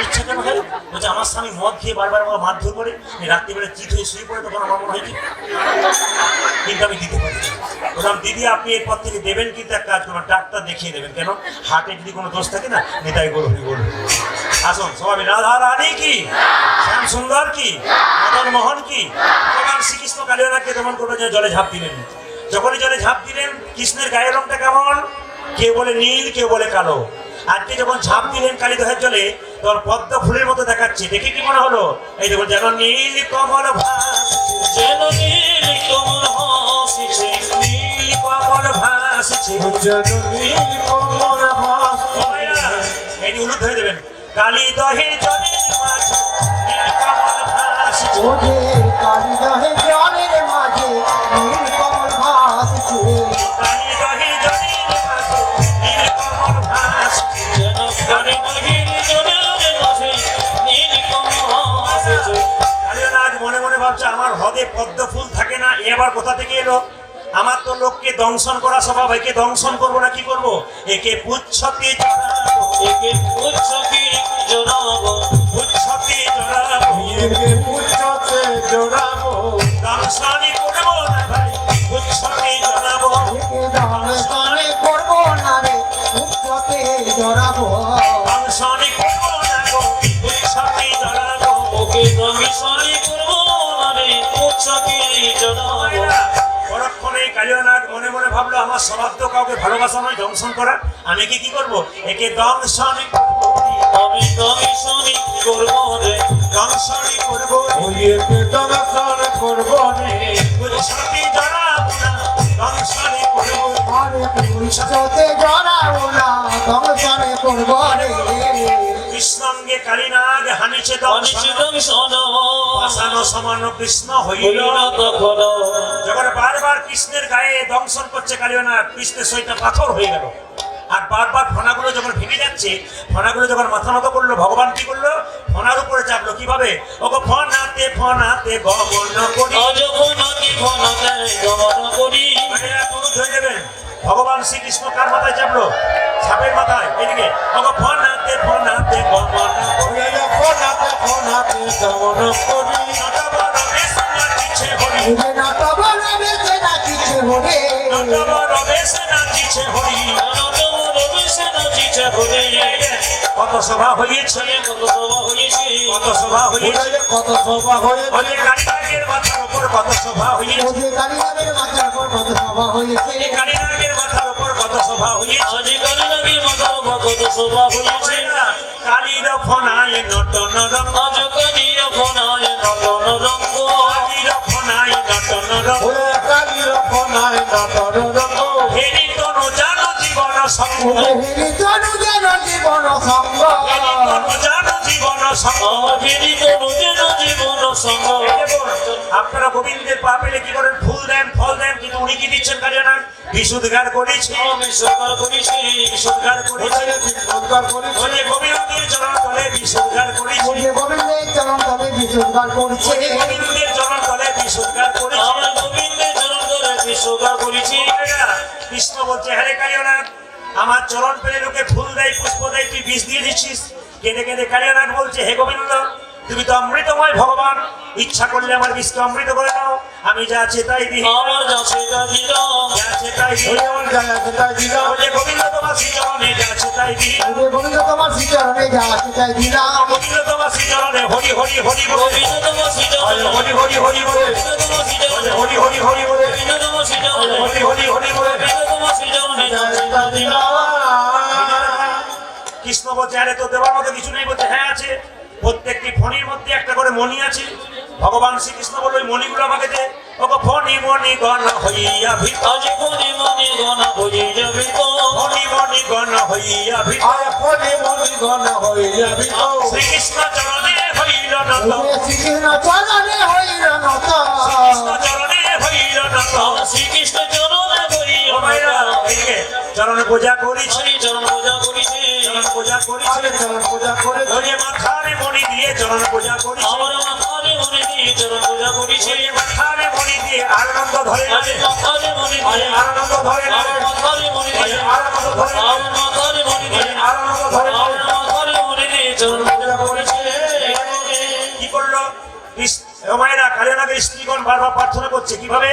ইচ্ছা কেন হয়? বলছে আমার স্বামী মদ খেয়ে বারবার আমার মারধর করে, রাত্রিবেলা চিত হয়ে শুয়ে পড়ে, তখন আমার মনে হয় কি কিন্তু আমি দিতে পারি। বললাম দিদি আপনি এরপর থেকে দেবেন, কিন্তু এক কাজ করবেন, ডাক্তার দেখিয়ে দেবেন। কেন? হার্টে যদি কোনো দোষ থাকে না, নেতাই গরু গরু। আসুন সবাই, রাধা রানী কি, শ্যাম সুন্দর কি, মদন মোহন কি, ভগবান শ্রীকৃষ্ণ কালিয়াকে দমন করবে। জলে ঝাঁপ দিলেন। যখনই জলে ঝাঁপ দিলেন, কৃষ্ণের গায়ের রংটা কেমন? কেউ বলে নীল, কেউ বলে কালো। আজকে যখন ঝাঁপ দিলেন কালীদহের জলে, তখন পদ্ম ফুলের মতো দেখাচ্ছে। দেখে কি মনে হলো? এই দেখুন, যেন নীল কমল ভাসছে, যেন নীল কমল হাসিছে, নীল কমল ভাসছে। এই হলুদ ধরে দেবেন। কালীদহের জলের মাঝে নীল কমল ভাসছে। ওরে কালীদহের জলের মাঝে নীল কমল ভাসছে। কালীদহের জলের মাঝে নীল কমল ভাসছে। যেন কালীদহের জলের মাঝে নীল কমল হাসিছে। কালীনাথ মনে মনে ভাবছে, আমার হ্রদে পদ্ম ফুল থাকে না, এবার কোথা থেকে এলো? আমার তো লোককে দংশন করা স্বভাব, একে দংশন করবো না কি করবো? একে পুচ্ছতে জড়াবো, একে পুচ্ছতে জড়াবো, পুচ্ছতে জড়াবো, একে পুচ্ছতে জড়াবো, দংশনই করবো না ভাই, পুচ্ছতে জড়াবো। একে দংশনে করবো না রে, উচ্চতে জড়াবো। দংশনই করবো না গো, পুচ্ছতে জড়াবো। ওকে দংশনই করবো না রে, পুচ্ছতে জড়াবো। পরক্ষণে কালীনাথ মনে মনে ভাবলো, আমার স্বভাব তো কাউকে ভালোবাসা নয়, দংশন করা। আমি কি করবো? একে দংশনই করবো, আমি দংশনই করবো রে, দংশনই করবো। ওই একে দংশন করবো রে, পুচ্ছতে জড়াবো না, দংশনই করবো। আরে উচ্চতে জড়াবো না, দংশনে করবো রে। কৃষ্ণাঙ্গে কালীনাগ হানিছে অনিশে দংশন, দংশন পাষাণ সমান কৃষ্ণ হইল। হইল তখন। যখন বারবার কৃষ্ণের গায়ে দংশন করছে কালীনাগ, কৃষ্ণের শরীরটা পাথর হয়ে গেল। আর বারবার ফণাগুলো যখন ভেঙে যাচ্ছে, ফণাগুলো যখন মাথা নত করলো, ভগবান কি করলো? ফণার উপরে চাপলো। কিভাবে? ওগো ফণাতে ফণাতে গমন করি। অযফনাতে ফনাতে গমন করি। মায়েরা তুলু ধরে দেবেন। ভগবান শ্রীকৃষ্ণ কার মাথায় চাপলো? সাপের মাথায়। এদিকে ওগো ফণাতে ফণাতে গমন করি। ওই ফোনাতে ফোনাতে গমন করি, নটবর বেশ নাচিছে হরি, উঠে না তবে বেঁচে না কিছু হরে। নটবর বেশ নাচিছে হরি। কত সভা হয়েছে, কত সভা হয়েছে, কত সভা হয়েছে। কত সভা হয়ে ওদের কালীনাগের মাথার উপর কত সভা হয়েছে, ওদের কালীনাগের মাথার উপর কত সভা হয়েছে। কালীনাগের মাথার উপর কত সভা হয়েছে। আজ কালীনাগের মাথার উপর কত সভা হয়েছে। কালীর ফনায় নটন রঙ, আজ কালীর ফনায় নটন রঙ্গ, কালীর ফনায় নটন রঙ। ওরে কালীর ফোনায় নটর রঙ্গ, হেরি তনু জানো জীবন সঙ্গ, ওরে হেরি তনু যেন জীবন সঙ্গ। হেরি তনু জানো জীবন সঙ্গ। ফেরি তনু যেন জীবন সঙ্গ। আপনারা গোবিন্দের পা পেলে কি করেন? ফুল দেন, ফল দেন, কিন্তু উনি কি দিচ্ছেন কালীনাগ? বিশুদ্ধার করেছে, আমি সকাল করেছি, বিশুদ্ধার করেছে। সরকার করেছে, ওরে গোবিন্দের চরণ তলে বিশুদ্ধার করেছে, ওরে গোবিন্দের চরণ তলে বিসর্জন করছে। ওরে গোবিন্দের চরণ তলে বিশুদ্ধার করেছে। আমার গোবিন্দের চরণ ধরে আমি সকাল করেছি। কৃষ্ণ বলছে, হ্যাঁ রে কালীনাগ, আমার চরণ পেলে লোকে ফুল দেয়, পুষ্প দেয়, তুই বিষ দিয়ে দিচ্ছিস। কেঁদে কেঁদে কালীনাগ বলছে, হে গোবিন্দ, তুমি তো অমৃতময় ভগবান, ইচ্ছা করলে আমার বিষকে অমৃত করে নাও, আমি যা আছে তাই দিই, আমার যাচ্ছে তা দিলাম, যা আছে তাই দিই। ওই আমার গায়ে সেটা দিলাম, বলে গোবিন্দ তোমার শ্রীচরণে যা আছে তাই দিই, ওরে গোবিন্দ তোমার শ্রীচরণে যা আছে তাই দিলাম। গোবিন্দ তোমার শ্রীচরণে হরি হরি হরি বলে, গোবিন্দ তোমার শ্রীচরণে, হরি হরি হরি বলে, গোবিন্দ তোমার শ্রীচরণে, হরি হরি হরি বলে, গোবিন্দ তোমার শ্রীচরণে, হরি হরি হরি বলে। গোবিন্দ তোমার শ্রীচরণে সেটা দিলাম। কৃষ্ণ বলছে, আরে তো দেওয়ার মতো কিছু নেই। বলছে, হ্যাঁ আছে, প্রত্যেকটি ফণির মধ্যে একটা করে মণি আছে। ভগবান শ্রীকৃষ্ণ বলল, ওই মণিগুলো আমাকে দে। ওগো ফণি মণি গণ হইয়া ভিত আজ মনে মনে গণ হয়ে যাবে তো ফণি মণি গণ হইয়া ভিত আর ফলে মনি গণ হয়ে যাবি তো শ্রীকৃষ্ণ চরণে হইল নত শ্রীকৃষ্ণ চরণে হইল নত কৃষ্ণ চরণে হইল নত শ্রীকৃষ্ণ চরণে হই ও ভাইরা এইদিকে চরণে পূজা করিছে হরি চরণ পূজা করিছে চরণ পূজা করিছে আগে চরণ পূজা করে ধরে মাথারে মণি দিয়ে চরণ পূজা করিছে আমার মাথারে মনে দিয়ে চরণ পূজা করিছে ধরে মাথারে মণি দিয়ে আনন্দ ধরে আজ মাথারে মনে দিয়ে আনন্দ ধরে আমার মাথারে মনে দিয়ে আনন্দ ধরে আমার মাথারে মনে দিয়ে আনন্দ ধরে আমার মাথারে মনে দিয়ে চরণ পূজা করেছে কি করলো মায়েরা কালিয়ানাগের স্ত্রীগণ বারবার প্রার্থনা করছে কিভাবে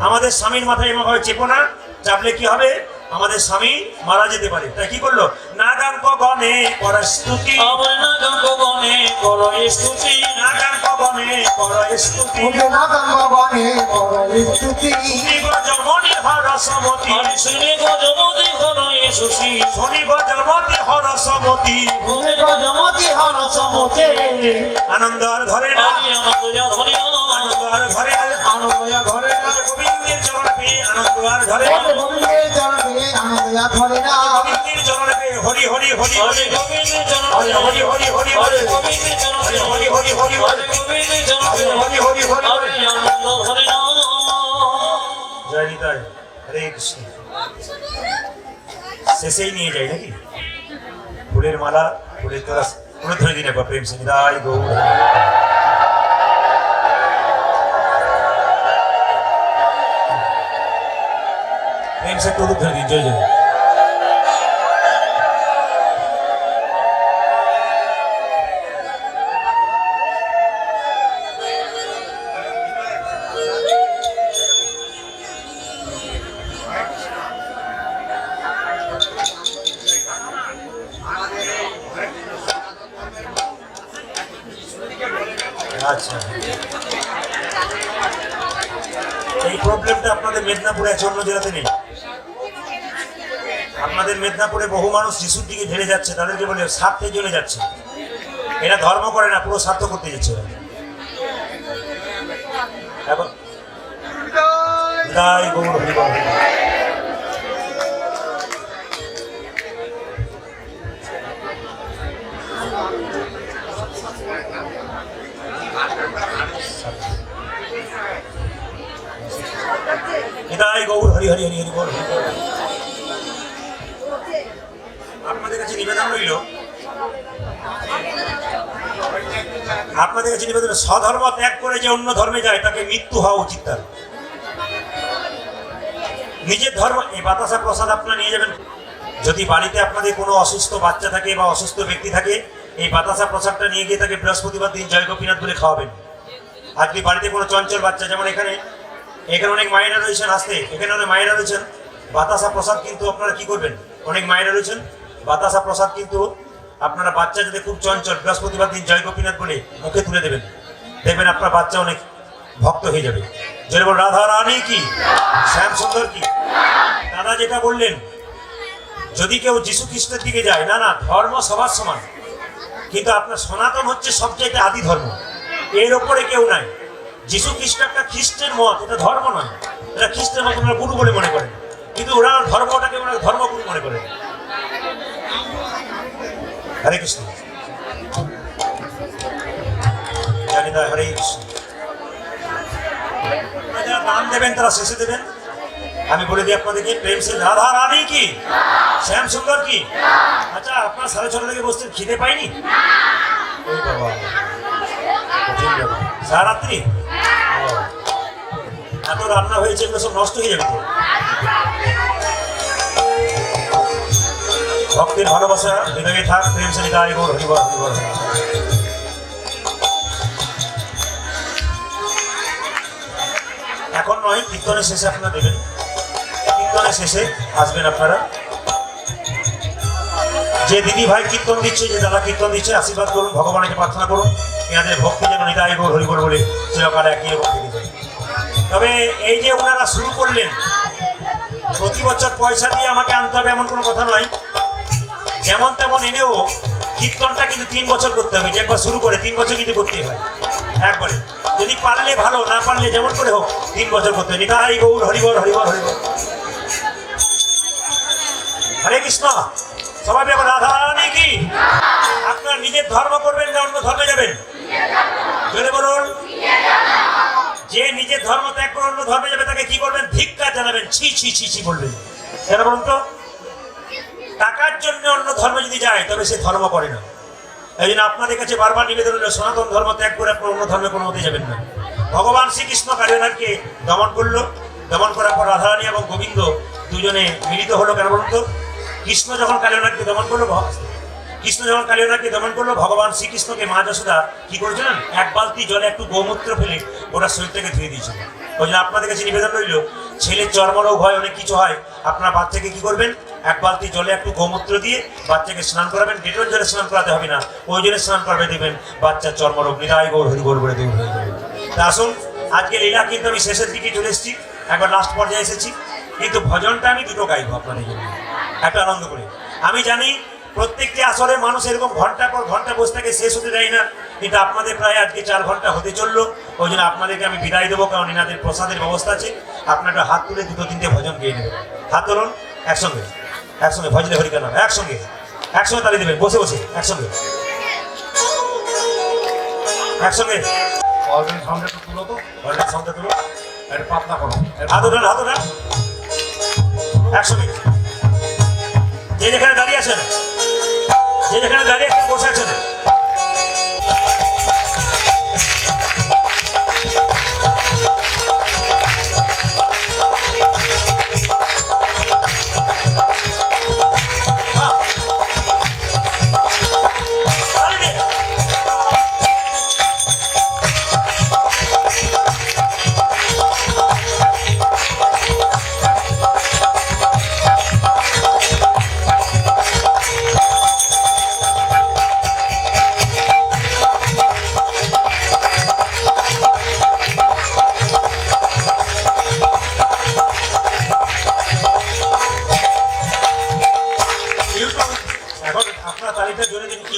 আমাদের স্বামীর মাথায় এভাবে চেপো না, চাপলে কি হবে আমাদের স্বামী মারা যেতে পারে। তাই কি করলো নাগাঙ্ক গণে কর স্তুতি আমার না গাঙ্গ গণে করো স্তুতি নাগাঙ্ক গণে কর স্তুতি মুখে না গঙ্গবনে বড় স্তুতি জমনি হরসমতি আর শুনে গজমতি করো সুশী শনি জমতি হরসমতি মুখে গজমতি হর সমতে আনন্দ আর ধরে না আমি আনন্দ যা ধরি আনন্দ আর ধরে না আনন্দয়া ঘরে গোবিন্দের চরণ পেয়ে আনন্দ আর ধরে না গোবিন্দের চরণে আনন্দয়া ধরে না গোবিন্দের চরণ পেয়ে হরি হরি হরি হরে হরি গোবিন্দের চরণ হরি হরি হরি হরি হরে হরি গোবিন্দের চরণ হরি হরি হরি হরি হরে গোবিন্দের চরণ হরি হরি হরি আমি আনন্দ ধরি না জয় নিতাই হরে কৃষ্ণ শেষেই নিয়ে যাই নাকি ফুলের মালা ফুলের তোরা পুরো ধরে দিন একবার প্রেম সিং নিতাই গৌর প্রেম সে টুকু ধরে দিন জয় জয় আচ্ছা এই প্রবলেমটা আপনাদের মেদিনীপুরে আছে, অন্য জেলাতে নেই। আপনাদের মেদিনীপুরে বহু মানুষ যিশুর দিকে ঢেলে যাচ্ছে, তাদেরকে বলে স্বার্থের জন্য যাচ্ছে। এরা ধর্ম করে না, পুরো স্বার্থ করতে যাচ্ছে। এখন জয় গৌর হরি বল। জয় গৌর হরি হরি হরি হরি বল। আপনাদের কাছে নিবেদন রইল, আপনাদের কাছে নিবেদন, স্বধর্ম ত্যাগ করে যে অন্য ধর্মে যায় তাকে মৃত্যু হওয়া উচিত। তার নিজের ধর্ম, এই বাতাসা প্রসাদ আপনারা নিয়ে যাবেন। যদি বাড়িতে আপনাদের কোনো অসুস্থ বাচ্চা থাকে বা অসুস্থ ব্যক্তি থাকে, এই বাতাসা প্রসাদটা নিয়ে গিয়ে তাকে বৃহস্পতিবার দিন জয় গোপীনাথ বলে খাওয়াবেন। আর যদি বাড়িতে কোনো চঞ্চল বাচ্চা, যেমন এখানে অনেক মায়েরা রয়েছেন, আসতে এখানে অনেক মায়েরা রয়েছেন, বাতাসা প্রসাদ কিন্তু আপনারা কি করবেন, অনেক মায়েরা রয়েছেন, বাতাসা প্রসাদ কিন্তু আপনারা বাচ্চা যদি খুব চঞ্চল, বৃহস্পতিবার দিন জয় গোপীনাথ বলে মুখে তুলে দেবেন, দেখবেন আপনার বাচ্চা অনেক ভক্ত হয়ে যাবে। যদি বল রাধা রানী কি, শ্যাম সুন্দর কি, দাদা যেটা বললেন, যদি কেউ যীশু খ্রিস্টের দিকে যায়, না না, ধর্ম সবার সমান, কিন্তু আপনার সনাতন হচ্ছে সবচেয়ে আদি ধর্ম, এর ওপরে কেউ নাই। যীশু খ্রিস্ট একটা খ্রিস্টের মত, এটা ধর্ম নয়, এটা খ্রিস্টের মত ওনারা গুরু বলে মনে করেন, কিন্তু ওরা ধর্মটাকে ওনারা ধর্মগুরু মনে করেন। হরে কৃষ্ণ, জানি না, হরে কৃষ্ণ। যারা দান দেবেন তারা শেষে দেবেন। আমি বলে দিই আপনাদেরকে, প্রেম সে রাধা রানী কি, শ্যাম সুন্দর কি। আচ্ছা, আপনার 6:30 থেকে বসতে খিদে পাইনি? ওই বাবা, সারাত্রি এত রান্না হয়েছে, এগুলো সব নষ্ট হয়ে যাবে তো। ভক্তের ভালোবাসা হৃদয়ে থাক, প্রেম সে নিতাই গৌর হরি বল, হরি বল। এখন নয়, কীর্তনের শেষে আপনারা দেবেন, কীর্তনের শেষে আসবেন আপনারা। যে দিদি ভাই কীর্তন দিচ্ছে, যে দাদা কীর্তন দিচ্ছে, আশীর্বাদ করুন, ভগবানকে প্রার্থনা করুন, এনাদের ভক্তি যেন নিতাই গৌর হরি বল বলে চিরকাল একই রকম থেকে যায়। তবে এই যে ওনারা শুরু করলেন, প্রতি বছর পয়সা দিয়ে আমাকে আনতে হবে এমন কোনো কথা নয়, যেমন তেমন এনেও কীর্তনটা কিন্তু 3 বছর করতে হবে, যে একবার শুরু করে 3 বছর কিন্তু করতেই হয় একবারে। যদি পারলে ভালো, না পারলে যেমন করে হোক 3 বছর করতে হবে। নিতাই গৌর হরিবল হরিবল হরিবল। হরে কৃষ্ণ। সবাই এবার রাধা রানী কি? আপনার নিজের ধর্ম করবেন না অন্য ধর্মে যাবেন? জোরে বলুন। যে নিজের ধর্ম ত্যাগ করে অন্য ধর্মে যাবে তাকে কি করবেন? ধিক্কার জানাবেন, ছি ছি ছি ছি বলবেন। কেন বলুন তো? টাকার জন্য অন্য ধর্মে যদি যায় তবে সে ধর্ম করে না। এই জন্য আপনাদের কাছে বারবার নিবেদন হলো, সনাতন ধর্ম ত্যাগ করে আপনার অন্য ধর্মে কোনো মতে যাবেন না। ভগবান শ্রীকৃষ্ণ কালিয়ানাথকে দমন করলো, দমন করার পর রাধারানী এবং গোবিন্দ দুজনে মিলিত হলো। কেন বলুন তো? কৃষ্ণ যখন কালিয়ানাথকে দমন করলো, ভগবান শ্রীকৃষ্ণকে মা যশোদা কি করেছিলেন? এক বালতি জলে একটু গোমূত্র ফেলে ওটা শরীর থেকে ধুয়ে দিয়েছিল। ওই জন্য আপনাদের কাছে নিবেদন রইল, ছেলের চর্মরোগ হয়, অনেক কিছু হয়, আপনার বাচ্চাকে কি করবেন? এক বালতি জলে একটু গোমূত্র দিয়ে বাচ্চাকে স্নান করাবেন। ডেটল জলে স্নান করাতে হবে না, ওই জলে স্নান করাবে দেবেন, বাচ্চার চর্মরোগ নিরাই গৌর হরি গৌর বলে দূর হয়ে যাবে। তা আসুন, আজকে লীলা কিন্তু আমি শেষের দিকে চলে এসেছি, একবার লাস্ট পর্যায়ে এসেছি, কিন্তু ভজনটা আমি দুটো গাইবো আপনাদের জন্য, একটা আনন্দ করে। আমি জানি প্রত্যেকটি আসরে মানুষ এরকম ঘন্টা পর ঘন্টা বসে থাকে, শেষ হতে দেয় না, কিন্তু আপনাদের প্রায় আজকে 4 ঘন্টা হতে চললো। ওই জন্য আপনাদেরকে আমি বিদায় দেবো, কারণ এনাদের প্রসাদের ব্যবস্থা আছে। আপনারা হাত তুলে 2-3টে ভজন গিয়ে নেবেন। হাত তুলুন, একসঙ্গে একসঙ্গে ভজলে হরিকা নাম, একসঙ্গে একসঙ্গে তালি দেবেন, বসে বসে একসঙ্গে একসঙ্গে। অলরেডি সামনে একটু তুলো তো, ভজনের সঙ্গে তুলো, একটু পাতলা করো। হাত উঠান, হাত উঠান, একসঙ্গে। যে যেখানে দাঁড়িয়ে আছেন, যে যেখানে দাঁড়িয়ে আছেন বসে আছেন।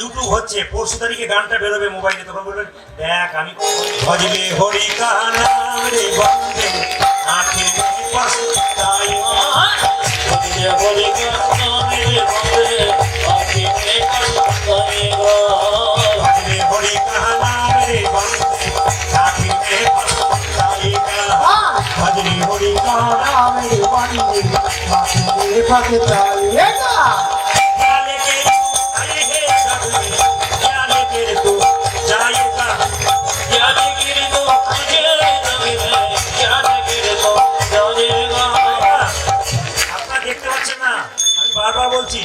ইউটিউব হচ্ছে, 4 তারিখে গানটা বেরোবে মোবাইলে, তখন বলবেন দেখ আমি ভজলে হরি কানাম রে বন্দে আখি পস্তাই, ভজলে হরি কানাম রে বন্দে আখি পস্তাই, ভজলে হরি কানাম রে বন্দে আখি পস্তাই, ভজলে হরি রাম রে বন্দে মাকে পাকে চালিয়েগা। বারবার বলছি,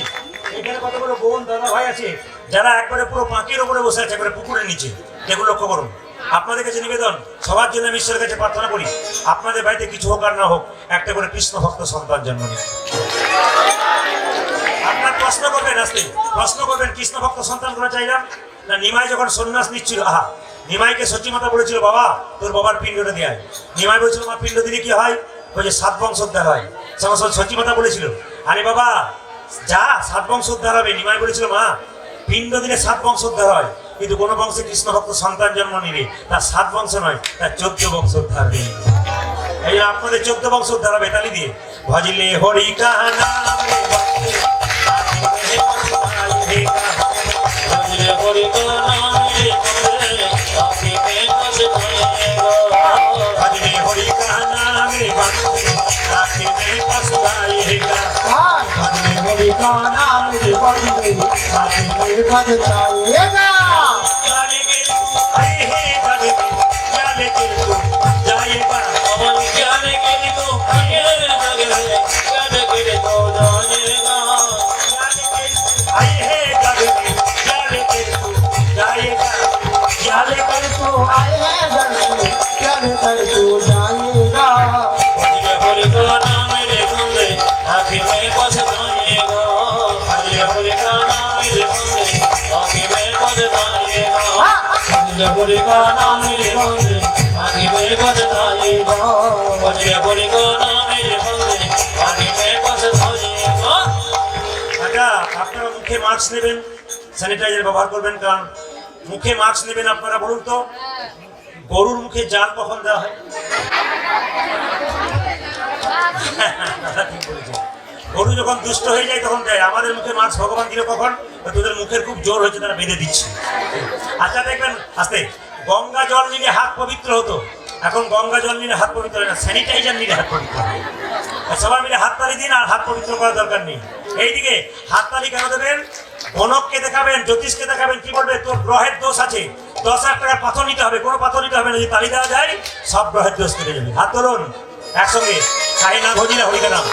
এখানে কতগুলো বোন দাদা ভাই আছে যারা একবারে পুরো পাঁকের উপরে বসে আছে, একবারে পুকুরের নিচে, যেগুলো লক্ষ্য করুন। আপনাদের কাছে নিবেদন, সবার জন্য আমি ঈশ্বরের কাছে প্রার্থনা করি, আপনাদের বাড়িতে কিছু হোক আর না হোক, একটা করে কৃষ্ণ ভক্ত সন্তান জন্ম নিন। আপনার প্রশ্ন করবেন, আসতে প্রশ্ন করবেন, কৃষ্ণ ভক্ত সন্তান করে চাইলাম না। নিমাই যখন সন্ন্যাস নিচ্ছিল, নিমাইকে সচিমাতা বলেছিল বাবা তোর বাবার পিণ্ডটা দেয়। নিমাই বলেছিল মা পিণ্ড দিলে কি হয়? ওই যে 7 বংশোদ্ধার হয়। সচিমাতা বলেছিল আরে বাবা যা 7 বংশোদ্ধার হবে। নিমাই বলেছিল মা পিণ্ড দিলে 7 বংশোদ্ধার হয়, কিন্তু কোন বংশে কৃষ্ণ ভক্ত সন্তান জন্ম নিলে তার 7 বংশ নয়, তার 14 বংশোদ্ধার নেই। এই আপনাদের 14 বংশোদ্ধার হবে তালি দিয়ে। ভজলে হরি কানাম রে বন্দে ভজলে হরি কানাম রে বন্দে আখি পস্তাই, ভজলে হরি কানাম রে বন্দে আখি পস্তাই, ভজলে হরি কানাম রে বন্দে মাকে পাকে চালিয়েগা। आए हैं दर्शन क्या लेकर तू जाएगा। भजले हरि कानाम रे बंदे आखि में पछताएगा, भजले हरि कानाम रे बंदे आखि में पछताएगा, भजले हरि कानाम रे बंदे आखि में पछताएगा, भजले हरि कानाम रे बंदे आखि में पछताएगा। আচ্ছা, আপনারা মুখে মাস্ক নেবেন, স্যানিটাইজার ব্যবহার করবেন, কারণ মুখে মাস্ক নেবেন। আপনারা বলুন তো, গরুর মুখে জাল কখন দেওয়া হয়? দাদা ঠিক বলেছেন, গরু যখন দুষ্ট হয়ে যায় তখন দেয়। আমাদের মুখে মাস্ক ভগবান দিল কখন? তোদের মুখের খুব জোর হয়েছে, তারা বেঁধে দিচ্ছে। আচ্ছা দেখবেন, আস্তে গঙ্গা জল নিলে হাত পবিত্র হতো, এখন গঙ্গা জল নিলে হাত পবিত্র হয় না, স্যানিটাইজার নিলে হাত পবিত্র হয়। সবাই মিলে হাততালি দিন, আর হাত পবিত্র করার দরকার নেই। এইদিকে হাততালি কেন দেবেন? গণককে দেখাবেন, জ্যোতিষকে দেখাবেন, কি বলবে? তোর গ্রহের দোষ আছে, 10,000 টাকার পাথর নিতে হবে। কোনো পাথর নিতে হবে না, যদি তালি দেওয়া যায় সব গ্রহের দোষ কেটে যাবে। হাত ধরুন একসঙ্গে, কাহে না ভজিলা হরিকা নাম।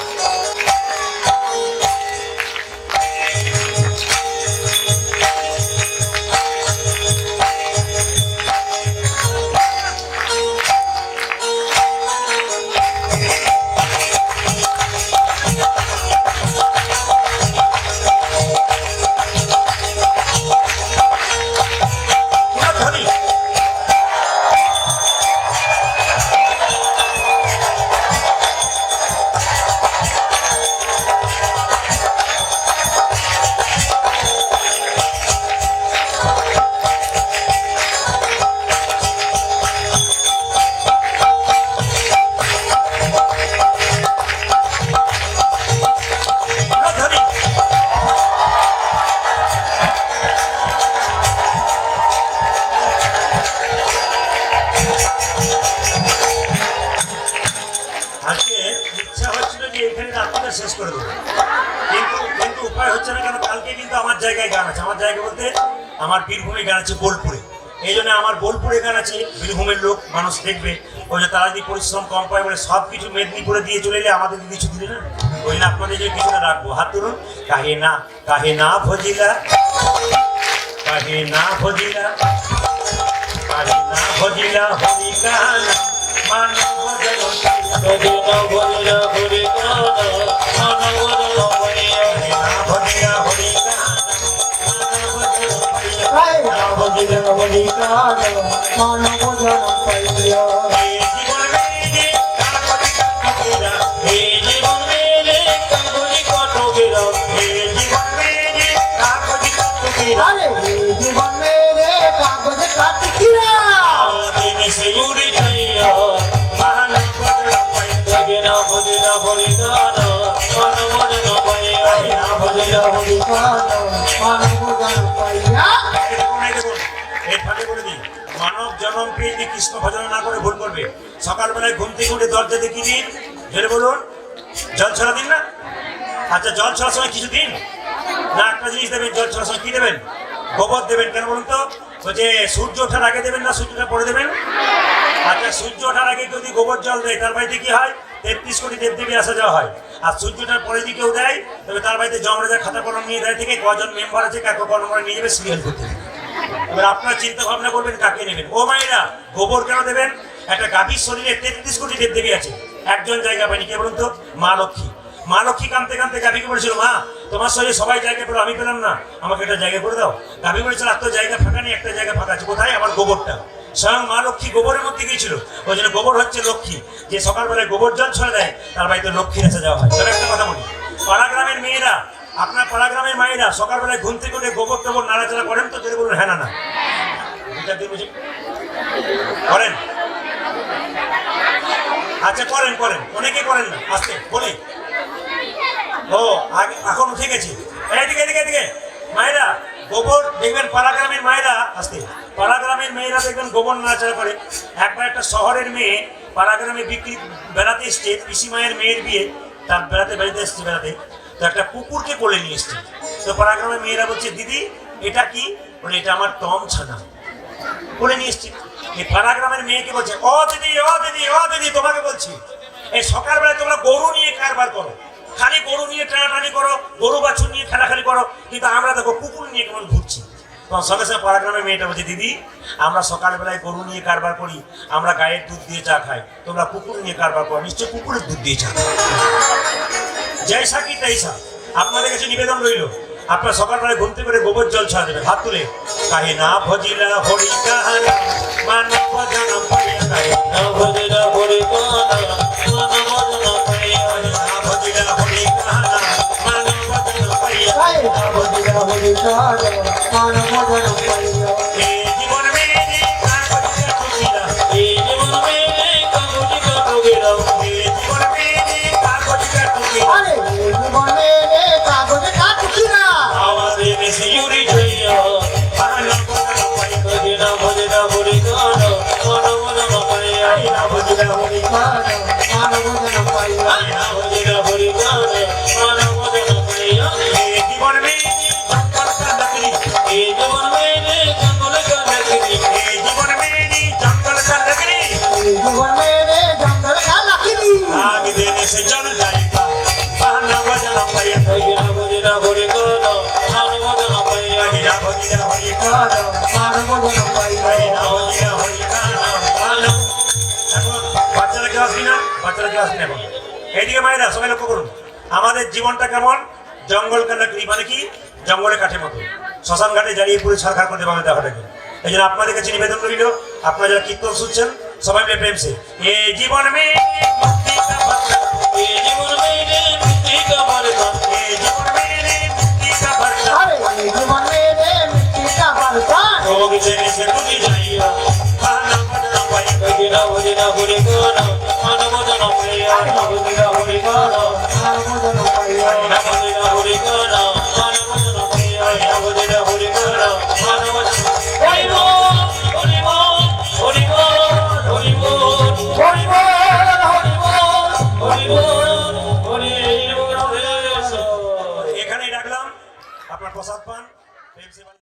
শেষ করে দেবো, কিন্তু উপায় হচ্ছে না। কেন? কালকে কিন্তু আমার জায়গায় গান আছে। আমার জায়গা বলতে আমার বীরভূমে গান আছে, বোলপুরে। এই জন্য আমার বোলপুরে গান আছে, বীরভূমের লোক মানুষ দেখবে। ওই যে তারা যদি পরিশ্রম কম পায় বলে সব কিছু মেদিনীপুরে দিয়ে চলে এলে আমাদের কিছু দিলে না, ওই জন্য আপনাদের যে কিছুটা রাখবো। হাত তুলুন। কাহে না ভজিলা, কাহে না ভজিলা, কাহে না ভজিলা হরি গান মানব জগৎ। ভজিলা ভজিলা হরি গান মানব জনম পাইয়া। ভজিলা হরি গান ভজিলা হরি গান মানব জনম পাইয়া। এই জীবন মেলে কাগজি কটকেরা। আরে জীবন মেরে কাগজ কাটিয়া তিনি সিউড়ি চাইয়া মানব জনম পাইয়া। ভজিলা হরি গান মানব জনম পাইয়া। ভজিলা হরি গান মানব জনম পাইয়া। মানব জন্ম পেয়ে যদি কৃষ্ণ ভজন না করে ভুল করবে। সকালবেলায় ঘুম থেকে উঠে দরজা দেখি দিন, জোরে বলুন, জল ছড়া দিন না। আচ্ছা, জল ছড়ার সময় কিছু দিন না, একটা জিনিস দেবেন। জল ছড়ার সময় কি দেবেন? গোবর দেবেন। কেন বলুন তো? যে সূর্য ওঠার আগে দেবেন না সূর্যটা পরে দেবেন? আচ্ছা, সূর্য ওঠার আগে যদি গোবর জল দেয় তার বাড়িতে কি হয়? 33 কোটি দেবদেবী আসা যাওয়া হয়। আর সূর্যটার পরে যদি কেউ দেয় তবে তার বাড়িতে জমরাজা খাতা কলম নিয়ে দেয় থেকে কজন মেম্বার আছে কাকে কলম করে নিয়ে যাবে সিরিয়াল করতে। এবার আপনার চিন্তা ভাবনা করবেন কাকে নেবেন। ও মায়েরা, গোবর কেন দেবেন? একটা গাভীর শরীরে 33 কোটি দেবদেবী আছে, একজন জায়গা পায়নি। কে বলুন তো? মা লক্ষ্মী। মা লক্ষ্মী কাঁদতে কাঁদতে গাভীকে বলেছিল, মা তোমার শরীরে সবাই জায়গা পেলো, আমি পেলাম না, আমাকে একটা জায়গা করে দাও। গাভী বলেছিল, আর তো জায়গা ফাঁকা নেই, একটা জায়গা ফাঁকা আছে। কোথায়? আমার গোবরটা। স্বয়ং মা লক্ষ্মী গোবরের মধ্যে গিয়েছিল। ওই জন্য গোবর হচ্ছে লক্ষ্মী। যে সকালবেলায় গোবর জল ছড়া দেয় তার বাড়িতে লক্ষ্মীর আসা যাওয়া হয়। তবে একটা কথা বলি, পাড়া গ্রামের মেয়েরা, আপনার পাড়া গ্রামের মায়েরা সকালবেলায় ঘুম থেকে উঠে গোবর টোবর নাড়াচাড়া করেন তো? যদি বলুন হ্যাঁ না না করেন। আচ্ছা, করেন করেন, অনেকে করেন না। আস্তে বলি, ও আগে এখন উঠে গেছে। এদিকে এদিকে এদিকে মায়েরা গোবর দেখবেন, পাড়া গ্রামের মায়েরা, আস্তে, পাড়া গ্রামের মেয়েরা দেখবেন গোবর নাড়াচাড়া করে। একবার একটা শহরের মেয়ে পাড়া গ্রামে বিক্রি বেড়াতে এসছে, পিসি মায়ের মেয়ের বিয়ে, তার বেড়াতে এসছে বেড়াতে। তো একটা কুকুরকে কোলে নিয়ে এসছে। তো পাড়া গ্রামের মেয়েরা বলছে, দিদি এটা কি? বলে, এটা আমার টম ছানা, কোলে নিয়ে এসছে। এই পাড়া গ্রামের মেয়েকে বলছে, ও দিদি ও দিদি ও দিদি, তোমাকে বলছি, এই সকালবেলায় তোমরা গরু নিয়ে কারবার করো, খালি গরু নিয়ে টানাটানি করো, গরু বাছুর নিয়ে খেলাখালি করো, কিন্তু আমরা দেখো কুকুর নিয়ে কেমন ঘুরছি। তখন সঙ্গে সঙ্গে পাড়া গ্রামের মেয়েটা বলছে, দিদি আমরা সকালবেলায় গরু নিয়ে কারবার করি, আমরা গায়ের দুধ দিয়ে চা খাই, তোমরা কুকুর নিয়ে কারবার করো, নিশ্চয় কুকুরের দুধ দিয়ে চা খাই। জয়সা কি তাইসা, আপনাদের কাছে নিবেদন রইল, আপনার সকালবেলায় ঘুম থেকে করে গোবর জল ছড়া দেবেন। হাত তুলে, কাহে না ভজিলা হরি গান মানব জনম পাইয়া। কাহে না ভজিলা হরি গান মানব জনম পাইয়া। ভজিলা হরি গান মানব জনম পাইয়া। ভজিলা হরি গান আসবেন এখন এইদিকে মায়েরা সবাই লক্ষ্য করুন আমাদের জীবনটা কেমন জঙ্গল কান্নাকড়ি মানে কি জঙ্গলে কাঠের মতো শ্মশান ঘাটে জ্বালিয়ে পুরো ছাড়খাড় করতে পারবে দেখাটাকে এই জন্য আপনাদের কাছে নিবেদন রইল আপনারা যারা কীর্তন শুনছেন সবাই মিলে প্রেম সে এই জীবন মে মুক্তি কা বার্তা এই জীবন মেরে মুক্তি কা বার্তা এই জীবন মে মুক্তি কা বার্তা আরে এই জীবন মেরে মিষ্টিটা বার্তা যোগ জেনে সে টুকি যাইয়া খানা বাদনা পাই গিরা হরিনা হরি গানা মানবদন প্রিয়া হরিনা হরি গানা আর মদন পাইয়া হরিনা হরি গানা মানবদন প্রিয়া হরিনা হরি গানা মানবদন হরি বল হরি বল হরি বল হরি বল হরি বল হরি বল হরি বল এখানেই রাখলাম আপনার প্রসাদ পান প্রেম সেবা